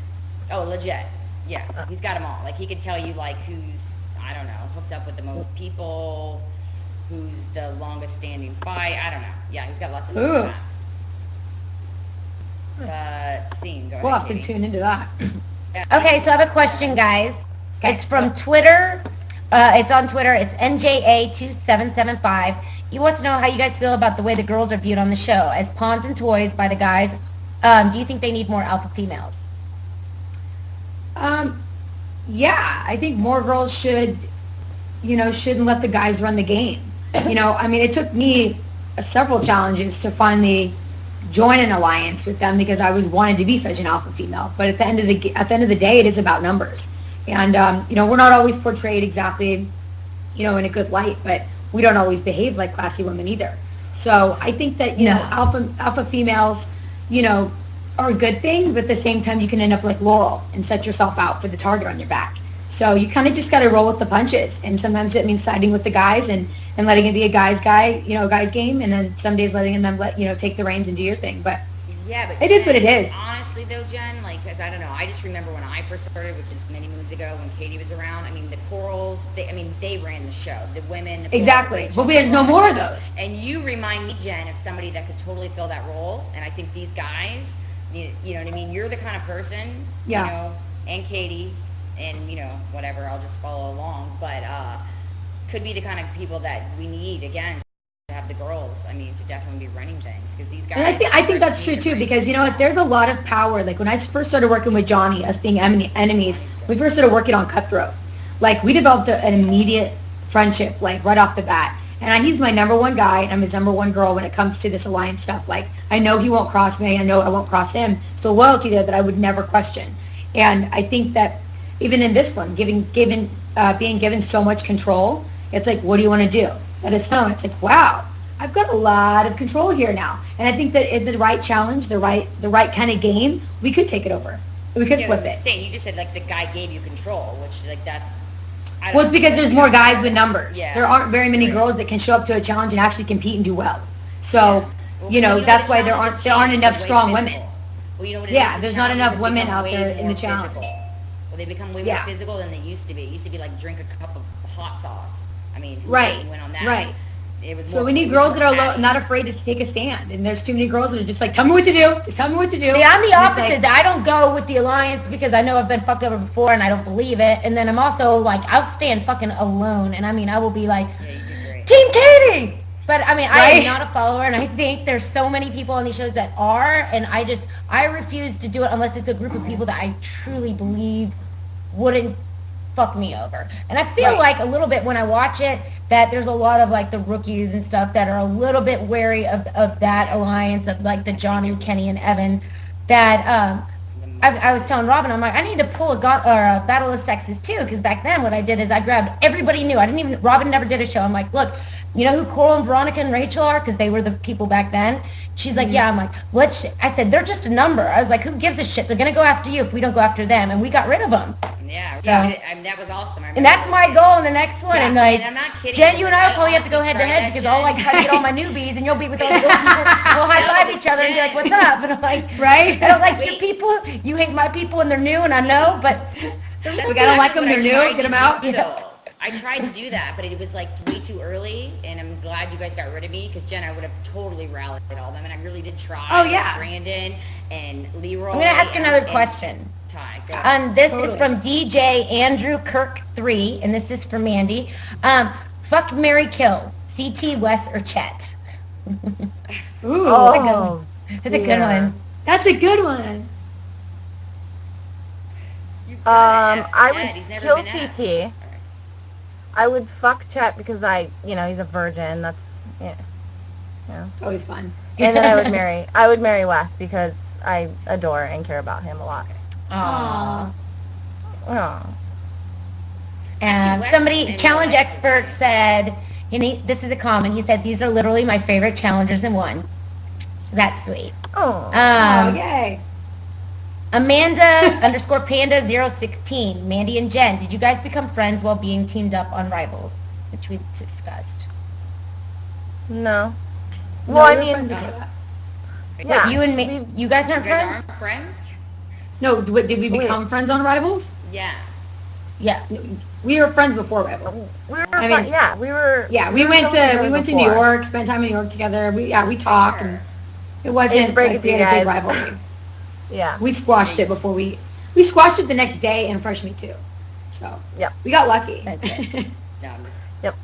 Oh, legit. Yeah, he's got them all. Like he could tell you like who's, I don't know, hooked up with the most people, who's the longest standing fight. I don't know. Yeah, he's got lots of Ooh. facts. But scene, go We'll ahead, have to Katie. tune into that. Yeah. Okay, so I have a question, guys. Okay. It's from Twitter. It's on Twitter. It's NJA2775. He wants to know how you guys feel about the way the girls are viewed on the show as pawns and toys by the guys. Do you think they need more alpha females? Yeah, I think more girls shouldn't let the guys run the game. I mean, it took me several challenges to finally join an alliance with them because I wanted to be such an alpha female. But at the end of the day, it is about numbers. And, we're not always portrayed exactly, in a good light, but we don't always behave like classy women either. So I think that, you know, alpha females, you know, are a good thing, but at the same time, you can end up like Laurel and set yourself out for the target on your back. So you kind of just got to roll with the punches. And sometimes it means siding with the guys and letting it be a guy's game. And then some days letting them take the reins and do your thing. But yeah, but it is what it is. Honestly, though, Jen, like, cause I don't know. I just remember when I first started, which is many moons ago, when Katie was around. I mean, the Corals. They ran the show. The women. The exactly. But there's no more of those. And you remind me, Jen, of somebody that could totally fill that role. And I think these guys, you know what I mean. You're the kind of person, you know, and Katie, and you know, whatever. I'll just follow along. But could be the kind of people that we need again. Have the girls, I mean, to definitely be running things, because these guys. And I think that's true too, because you know what, there's a lot of power. Like when I first started working with Johnny, us being enemies, we first started working on Cutthroat. Like we developed an immediate friendship, like right off the bat. And he's my number one guy, and I'm his number one girl when it comes to this alliance stuff. Like I know he won't cross me, I know I won't cross him. So loyalty there that I would never question. And I think that even in this one, being given so much control, it's like, what do you want to do? That is known. It's like, wow, I've got a lot of control here now. And I think that in the right challenge, the right kind of game, we could take it over. We could flip it. You just said like the guy gave you control, which like that's. Well, it's because there's more guys with numbers. Yeah. There aren't very many girls that can show up to a challenge and actually compete and do well. So, you know, that's why there aren't enough strong women. Well, you know what it is? There's not enough women out there in the challenge. Well, they become way more physical than they used to be. It used to be like drink a cup of hot sauce. I mean, right, went on that. Right. It was so we need girls that are not afraid to take a stand. And there's too many girls that are just like, tell me what to do. Just tell me what to do. See, I'm the opposite. I don't go with the alliance because I know I've been fucked over before and I don't believe it. And then I'm also like, I'll stand fucking alone. And I mean, I will be like, Team Katie! But I mean, I am not a follower, and I think there's so many people on these shows that are, and I refuse to do it unless it's a group of people that I truly believe wouldn't fuck me over. And I feel like a little bit when I watch it that there's a lot of like the rookies and stuff that are a little bit wary of that alliance of like the Johnny, Kenny, and Evan. That I was telling Robin, I'm like, I need to pull a Battle of Sexes too, because back then what I did is I grabbed everybody new. Robin never did a show. I'm like, look, you know who Coral and Veronica and Rachel are? Because they were the people back then. She's like, yeah. I'm like, I said, they're just a number. I was like, who gives a shit? They're going to go after you if we don't go after them. And we got rid of them. Yeah. So, that was awesome. And that's my goal in the next one. Yeah, and like, I'm not kidding. Jen, you and I will probably have to go head to head because I'll like try to get all my newbies and you'll be with all those people. We'll high five each other and be like, what's up? And I'm like, I don't like your people. You hate my people and they're new and I know, but we got to like them. They're new. Get them out. I tried to do that, but it was like way too early, and I'm glad you guys got rid of me, because Jen, I would have totally rallied all of them, and I really did try. Oh, yeah. Brandon and Leroy. I'm going to ask another question. Ty, go. This is from DJ Andrew Kirk 3, and this is for Mandy. Fuck, marry, kill. CT, Wes, or Chet? Ooh. That's a good one. That's a good one. I would kill CT. I would fuck Chet because he's a virgin. That's, It's always fun. And then I would marry Wes because I adore and care about him a lot. Aww. Aww. And somebody, challenge expert, said, this is a comment, he said, these are literally my favorite challengers in one. So that's sweet. Oh. Yay. Amanda _ Panda 016. Mandy and Jen, did you guys become friends while being teamed up on Rivals, which we discussed? No. Well, I mean, yeah. You and you guys aren't friends? Aren't friends? No. Did we become friends on Rivals? Yeah. Yeah. We were friends before Rivals. We were. Yeah, we went to New York, spent time in New York together. We talked, and it wasn't like we had a big rivalry. Yeah. We squashed it before we squashed it the next day in Fresh Meat too. So we got lucky. No, I'm just. Yep.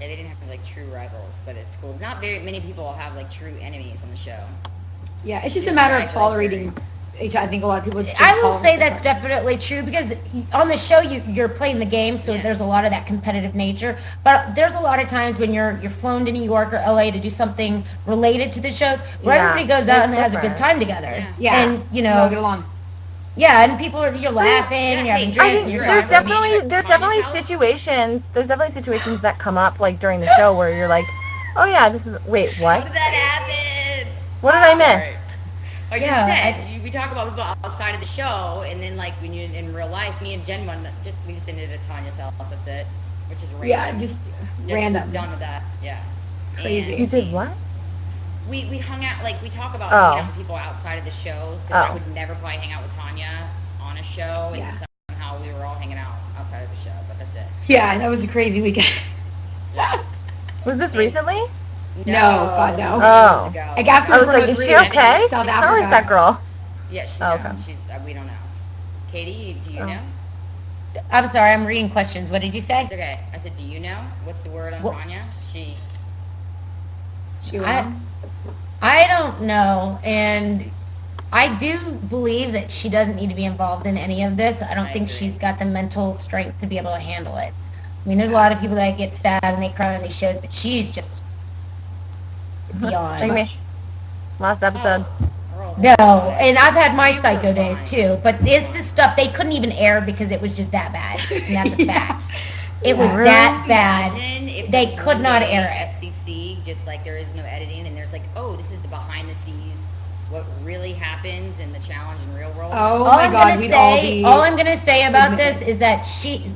Yeah, they didn't have like true rivals, but it's cool. Not very many people have like true enemies on the show. Yeah, it's just a matter of tolerating. I think a lot of people just. I will say that's definitely true because on the show you're playing the game, so there's a lot of that competitive nature. But there's a lot of times when you're flown to New York or LA to do something related to the shows, where everybody goes out and has a good time together. Yeah. And we all get along. Yeah, and you're laughing, and you're having drinks, and you're there's definitely situations that come up like during the show where you're like, Oh yeah, this is. Wait, How what? did that happen? What did I miss? Sorry. Like Yeah, I said, we talk about people outside of the show, and then like when you in real life, me and Jen we just ended at Tanya's house. That's it, which is random. Yeah, just random. Done with that. Yeah. Crazy. You did what? We hung out, like, we talk about Oh. hanging out with people outside of the shows, because I Oh. would never probably hang out with Tanya on a show, and Yeah. somehow we were all hanging out outside of the show, but that's it. Yeah, that was a crazy weekend. Was this recently? No, God, no. Oh. Ago. Like after I was we like, were is she three, okay? South How is Africa. that girl? Yeah, she's, Oh, no, okay. she's we don't know. Katie, do you Oh. know? I'm sorry, I'm reading questions. What did you say? It's okay. I said, do you know? What's the word on What- Tanya? She I don't know, and I do believe that she doesn't need to be involved in any of this. I don't I think agree. she's got the mental strength to be able to handle it. I mean, there's a lot of people that get sad and they cry on these shows, but she's just beyond. Like me. Last episode. girl. No, and I've had my You were psycho days fine. too, but it's just stuff they couldn't even air because it was just that bad. And that's a Yeah. fact. It was Really? that bad. Imagine if They like, could one not day air it. FCC, just like there is no editing, and there's like, oh, this is the behind the scenes, what really happens in the challenge in real world. Oh All my I'm God, gonna we'd all say, be. all I'm gonna say about admitting. this is that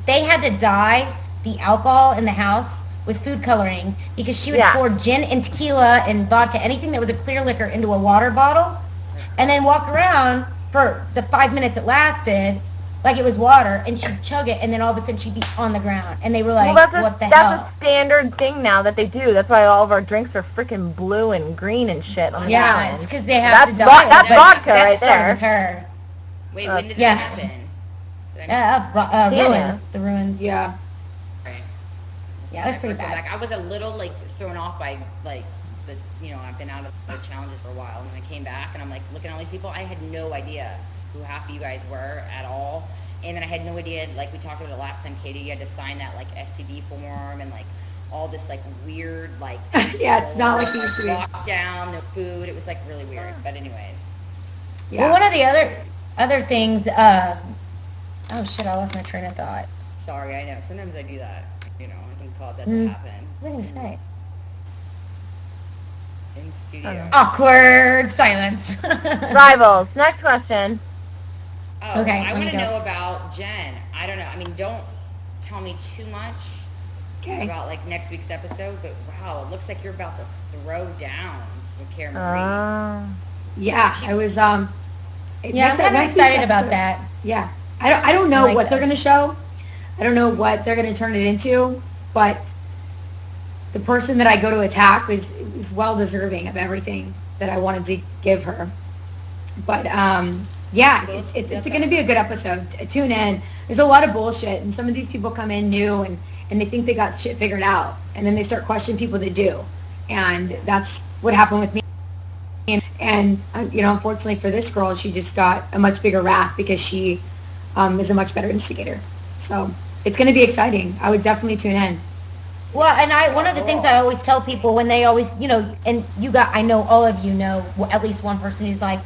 they had to dye the alcohol in the house with food coloring because she would Yeah. pour gin and tequila and vodka, anything that was a clear liquor, into a water bottle, and then walk around for the 5 minutes it lasted like it was water, and she'd chug it, and then all of a sudden she'd be on the ground, and they were like, Well, "What the that's hell?" a standard thing now that they do. That's why all of our drinks are freaking blue and green and shit on the Yeah, challenge. it's because they have to That's dye. vo- that's But vodka that right started there. with her. Wait, when did yeah. that happen? Did I Tanya. Ruins. The ruins. Yeah. Right. Yeah, that's pretty So, bad. like, I was a little like thrown off by like the, I've been out of the challenges for a while, and then I came back and I'm like looking at all these people. I had no idea who half of you guys were at all, and then I had no idea. Like we talked about it last time, Katie, you had to sign that like STD form and like all this like weird like Yeah, it's not like it used to be. lockdown, no food. It was like really weird. But anyways, Yeah. Well, one of the other things. Oh shit! I lost my train of thought. sorry, I know sometimes I do that. I can cause that Mm. to happen What was I gonna say? in studio. Awkward silence. Rivals. Next question. Oh, Okay, I let me want to go. know about Jen. I don't know. I mean, don't tell me too much Okay. about like next week's episode, but wow, it looks like you're about to throw down with Cara Marie. Yeah, I was Yeah, I'm kind of week's excited about episode- that. Yeah, I don't know I like what they're that. gonna show. I don't know what they're gonna turn it into, but the person that I go to attack is well deserving of everything that I wanted to give her. But yeah, So it's gonna be a good episode. Tune in. There's a lot of bullshit, and some of these people come in new and they think they got shit figured out, and then they start questioning people that do, and that's what happened with me. And unfortunately for this girl, she just got a much bigger wrath because she is a much better instigator. So it's going to be exciting. I would definitely tune in. Well, and one of the things I always tell people when they always, and I know all of you know at least one person who's like,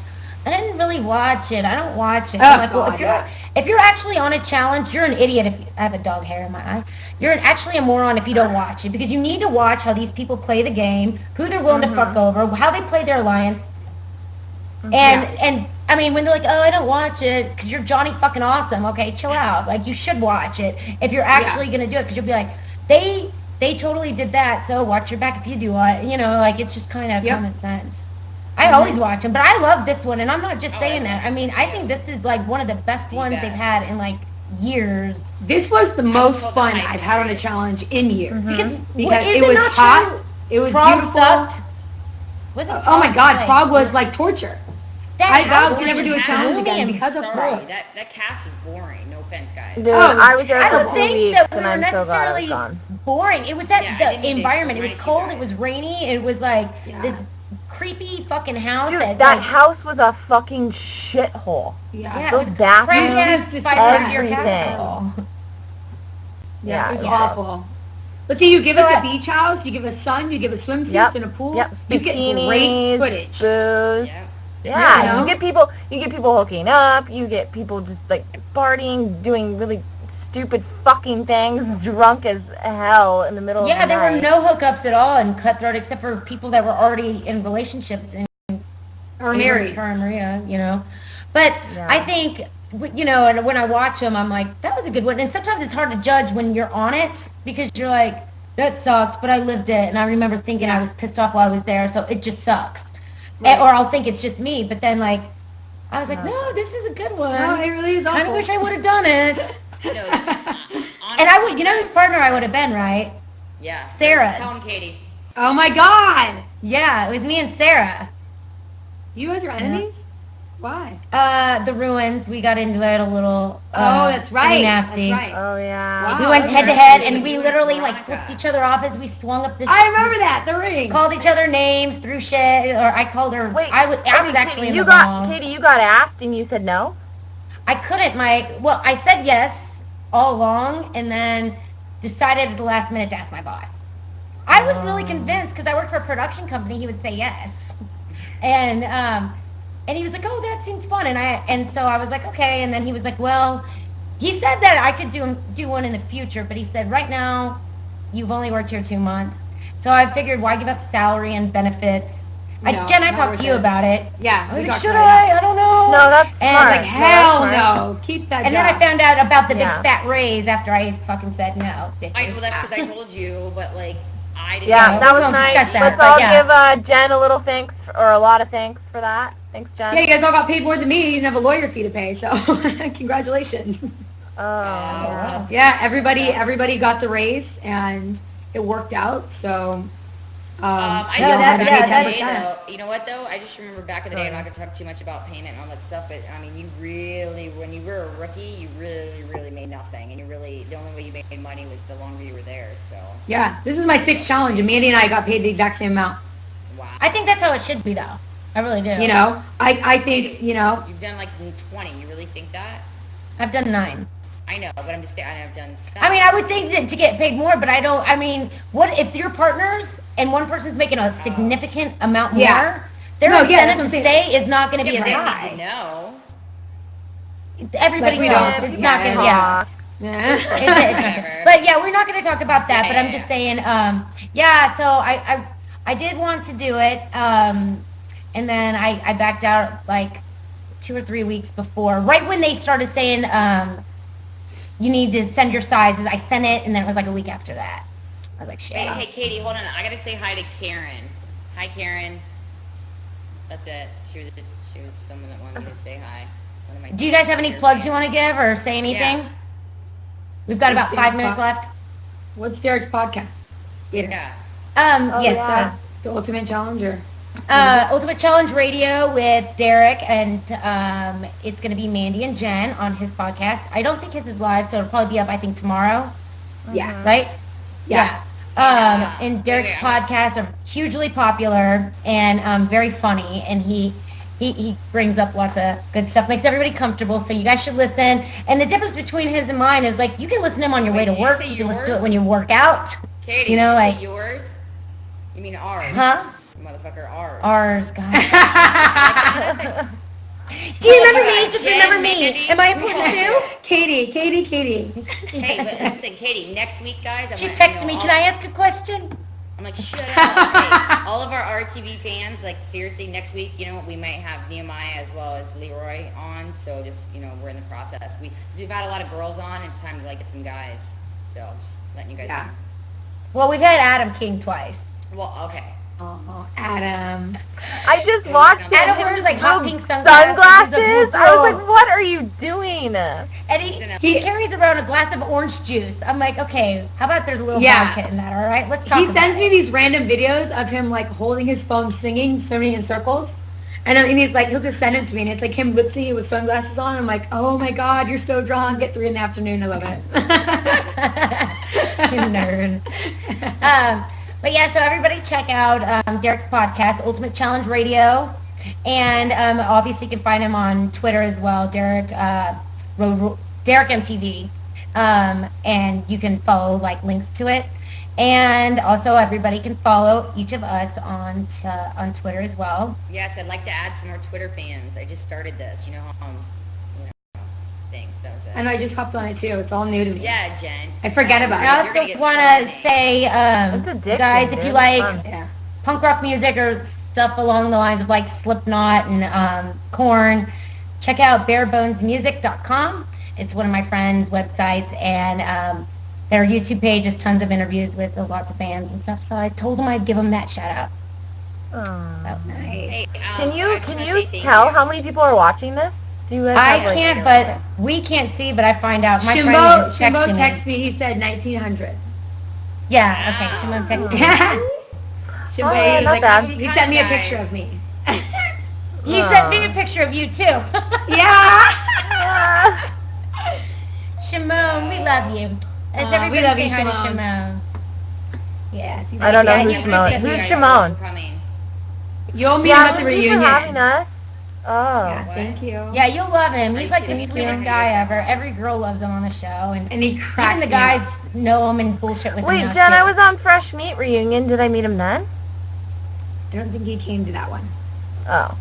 I didn't really watch it. I don't watch it. I'm like, well, God, if you're actually on a challenge, you're an idiot. If I have a dog hair in my eye, you're actually a moron if you don't watch it, because you need to watch how these people play the game, who they're willing to fuck over, how they play their alliance. And I mean, when they're like, oh, I don't watch it because you're Johnny fucking awesome. Okay, chill out. Like, you should watch it if you're actually going to do it, because you'll be like, they totally did that, so watch your back if you do it. Like, it's just kind of common sense. I always watch them, but I love this one, and I'm not just saying that. I mean, I think this is like one of the best ones they've had in like years. This was the most told fun the hype I've is had on a great. challenge in years Because it was hot. It was Frog beautiful. sucked. Wasn't Oh my Frog God, like- Frog was like torture. That I vowed house to never was do a just challenge gloomy again and because of Sorry, Frog. that cast is boring. No offense, guys. Dude, Oh, it was I was there I for don't 2 think weeks that we and were I'm so glad I was necessarily gone. boring. It was that Yeah, I didn't the mean to environment. It was remind you cold. It guys. was rainy. It was like Yeah. this creepy fucking house. Dude, that that like, house was a fucking shithole. Yeah, Those it was bathrooms, crazy ass just 500-year everything. castle. Yeah, it was Yeah. awful. But see, you give So us I- a beach house, you give us sun, you give us swimsuits Yep, and a pool. Yep. You get great Bikinis, footage. Booze. Yeah. Yeah, You know? you get people hooking up. You get people just like partying, doing really stupid fucking things, drunk as hell in the middle of the night. Yeah, there were no hookups at all in Cutthroat except for people that were already in relationships and Or married. Her and Maria, But I think, and when I watch them, I'm like, that was a good one. And sometimes it's hard to judge when you're on it because you're like, that sucks, but I lived it. And I remember thinking I was pissed off while I was there, so it just sucks. Right. Or I'll think it's just me, but then I was like, no, this is a good one. No, it really is awful. I kind of wish I would have done it. And I would, whose partner I would have been, right? Yeah. Sarah. Tell him, Katie. Oh my God. Yeah, it was me and Sarah. You guys are enemies? Why? The ruins. We got into it a little. That's right. Nasty. That's right. Oh yeah. Wow. We went head to head, and we literally flipped each other off as we swung up this. I remember that, the ring. Called each other names, threw shit, or I called her. Wait, I was actually in the wrong. Katie, you got asked and you said no? I couldn't. I said yes all along, and then decided at the last minute to ask my boss. I was really convinced because I worked for a production company. He would say yes, and he was like, "Oh, that seems fun," and so I was like, "Okay." And then he was like, "Well," he said that I could do one in the future, but he said, "Right now, you've only worked here 2 months, so I figured why give up salary and benefits." Jen, I talked to you about it. Yeah. I was like, "Should I? I don't know." No, that's smart. And I was like, Hell no. Keep that and job. then I found out about the big fat raise after I fucking said no. Well, that's because I told you, but I didn't. Yeah, that was don't nice. discuss that, Let's but all give Jen a little thanks or a lot of thanks for that. Thanks, Jen. Yeah, you guys all got paid more than me. You didn't have a lawyer fee to pay, so congratulations. Oh. Yeah, everybody got the raise, and it worked out. So I you all just had to pay back in the 10%. day, though, you know what though? I just remember back in the day. I'm not gonna talk too much about payment and all that stuff, but I mean, you really, when you were a rookie, you really, really made nothing, and the only way you made money was the longer you were there. So Yeah, this is my 6th challenge, and Mandy and I got paid the exact same amount. wow. I think that's how it should be, though. I really do. I think, You've done 20. You really think that? I've done 9. I know, but I'm just saying I've done 7. I mean, I would think to get paid more, but I don't. I mean, what if you're partners and one person's making a significant amount more? Yeah. Their No, yeah, that's incentive what to I'm saying. stay is not going to be but as they high. need to know. Everybody Like, we knows don't. it's not going to be. Yeah. Yeah. But yeah, we're not going to talk about that. But I'm just saying. So I did want to do it, and then I backed out 2 or 3 weeks before, right when they started saying you need to send your sizes. I sent it, and then it was a week after that. I was like, shit. Hey, Katie, hold on. I gotta say hi to Karen. Hi, Karen. That's it. She was someone that wanted me to say hi. One of my Do you guys have any dear plugs you fans. want to give or say anything? Yeah. We've got about What's 5 Derek's minutes pod- left. What's Derek's podcast? Yeah. Yes. yeah. The Ultimate Challenge, or? Ultimate Challenge Radio with Derek, and it's going to be Mandy and Jen on his podcast. I don't think his is live, so it'll probably be up, I think, tomorrow. Yeah. Right? Yeah. And Derek's podcasts are hugely popular and very funny, and he brings up lots of good stuff, makes everybody comfortable, so you guys should listen. And the difference between his and mine is, you can listen to him on your way to did you work, say you can listen to yours? it when you work out. Katie, You know, did you like- say yours? You mean ours? Huh? Motherfucker, ours. Ours, God. Do you remember me? Just Jen, remember me. Mandy. Am I important too? Katie. Hey, but listen, Katie, next week, guys, She's texting me, can I ask a question? I'm like, shut up. Hey, all of our RTV fans, seriously, next week, we might have Nehemiah as well as Leroy on. So just, we're in the process. We've had a lot of girls on. It's time to get some guys. So just letting you guys know. Well, we've had Adam King twice. Well, okay. Oh, Adam. I just watched him. Adam with wears, his hot little pink sunglasses. sunglasses. I was like, what are you doing? And he carries around a glass of orange juice. I'm like, okay, how about there's a little vodka in that, all right? Let's talk He about sends it. me these random videos of him holding his phone, singing in circles. And he's he'll just send it to me, and it's him lip syncing with sunglasses on. I'm like, oh my God, you're so drunk at 3 in the afternoon. I love it. You nerd. But yeah, so everybody check out Derek's podcast, Ultimate Challenge Radio. And obviously you can find him on Twitter as well, Derek MTV. And you can follow links to it. And also everybody can follow each of us on Twitter as well. Yes, I'd like to add some more Twitter fans. I just started this. Thanks. That was it. I know I just hopped on it too. It's all new to me. Yeah, Jen. I forget about I it. You're gonna also get want so to many. say, It's addicting, guys, if dude. you It's like fun. Yeah. punk rock music or stuff along the lines of like Slipknot and Korn, check out barebonesmusic.com. It's one of my friends' websites, and their YouTube page has tons of interviews with lots of bands and stuff. So I told him I'd give them that shout out. Aw. Nice. Hey, Can I you just can wanna you say thank tell you. how many people are watching this? Do you guys I have, like, can't, but we can't see, but I find out. My friend Shimbo is texting me. texted me. He said 1900. Yeah, okay, Shimon texted me. Shimbo, Oh, yeah, he's not like, bad. he sent me a Guys. picture of me. He sent me a picture of you too. Yeah. Ah. Shimon, we love you. As We everybody love say you, hi to Shimon. Shimon. Yes, he's I don't know yeah, who he's Shimon- like- who's Guys, Shimon? for coming. You'll meet Yeah, him at the thank you reunion. for having us. Oh. Yeah, thank you. Yeah, you'll love him. Are He's you like the kidding me? sweetest guy ever. Every girl loves him on the show, and And he cracks even the me up. guys know him and bullshit with him. Wait, now, Jen, too. I was on Fresh Meat reunion. Did I meet him then? I don't think he came to that one. Oh.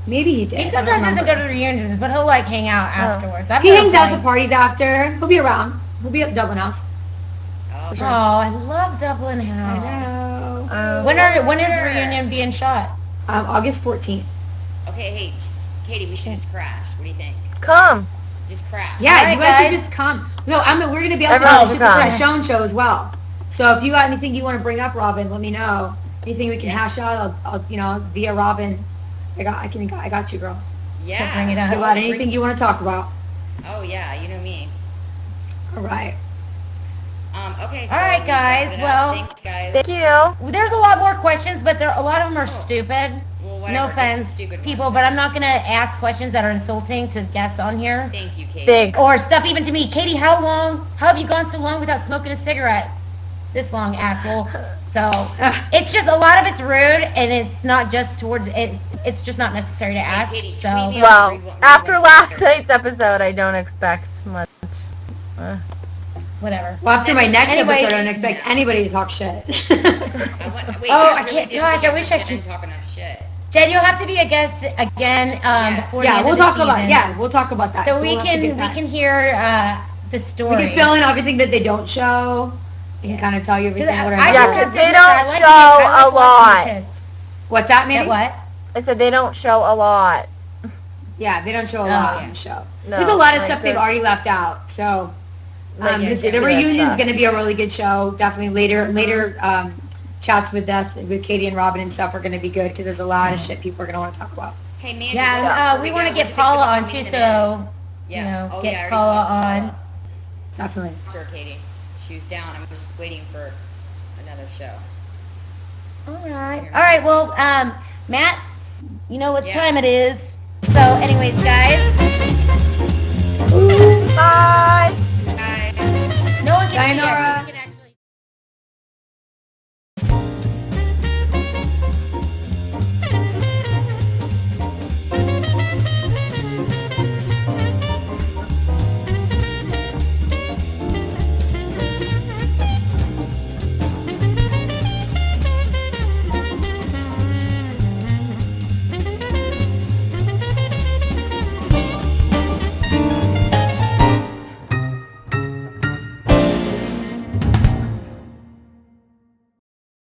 Maybe he did. He I don't sometimes doesn't remember. go to the reunions, but he'll like hang out afterwards. I've He heard, hangs out at like- the parties after. He'll be around. He'll be at Dublin House. Oh, For sure. Oh, I love Dublin I House. know. When is the reunion being shot? August 14th. Okay, hey, Katie, we should just crash. What do you think? Come. Just crash. Yeah, Alright, you guys guys. should just come. No, we're gonna be out Everyone there will at the come. Shone show as well. So if you got anything you want to bring up, Robin, let me know. Anything we can hash out, I'll via Robin. I got you, girl. Yeah. bring it up. About anything you want to talk about. Oh yeah, you know me. All right. Okay. So All right, we guys, wrapped it up. well- Thanks, guys. Thank you. There's a lot more questions, but a lot of them are stupid. Well, whatever, No get some offense, stupid people, ones but in. I'm not gonna ask questions that are insulting to guests on here. Thank you, Katie. Big. Or stuff even to me. Katie, how have you gone so long without smoking a cigarette? This long, asshole. So it's just a lot of it's rude, and it's not just towards it. It's just not necessary to ask. Katie, So tweet me Well, read after one last further. night's episode, I don't expect much. whatever. Well, after my next Anyway. episode, I don't expect anybody to talk shit. Wait, Oh, I really can't- did gosh, I wish I didn't could- talk enough shit. Jen, you'll have to be a guest again before the Yeah, end we'll of the talk about season. we'll talk about that. So we we'll have to get can that. hear the story. we can fill in everything that they don't show. We can kind of tell you everything. What I I Yeah, don't 'cause have to they admit that. don't I like show I like a watching lot. you pissed. What's that, That Mandy? what? I said they don't show a lot. Yeah, they don't show a Oh, lot yeah. on the show. No, There's a lot of like stuff they've there's- already left out. So Like the ridiculous reunion's stuff. going to be a really good show. Definitely later chats with us, with Katie and Robin and stuff are going to be good because there's a lot of shit people are going to want to talk about. Hey, Mandy. Yeah, before and, we go, want to what'd get you think Paula about on the too, meeting so Yeah. you know, Oh, get yeah, I already Paula talked to on. Definitely. Sure, Katie. She was down. I'm just waiting for another show. All right. Well, Matt, you know what Yeah. time it is. So, anyways, guys. Bye.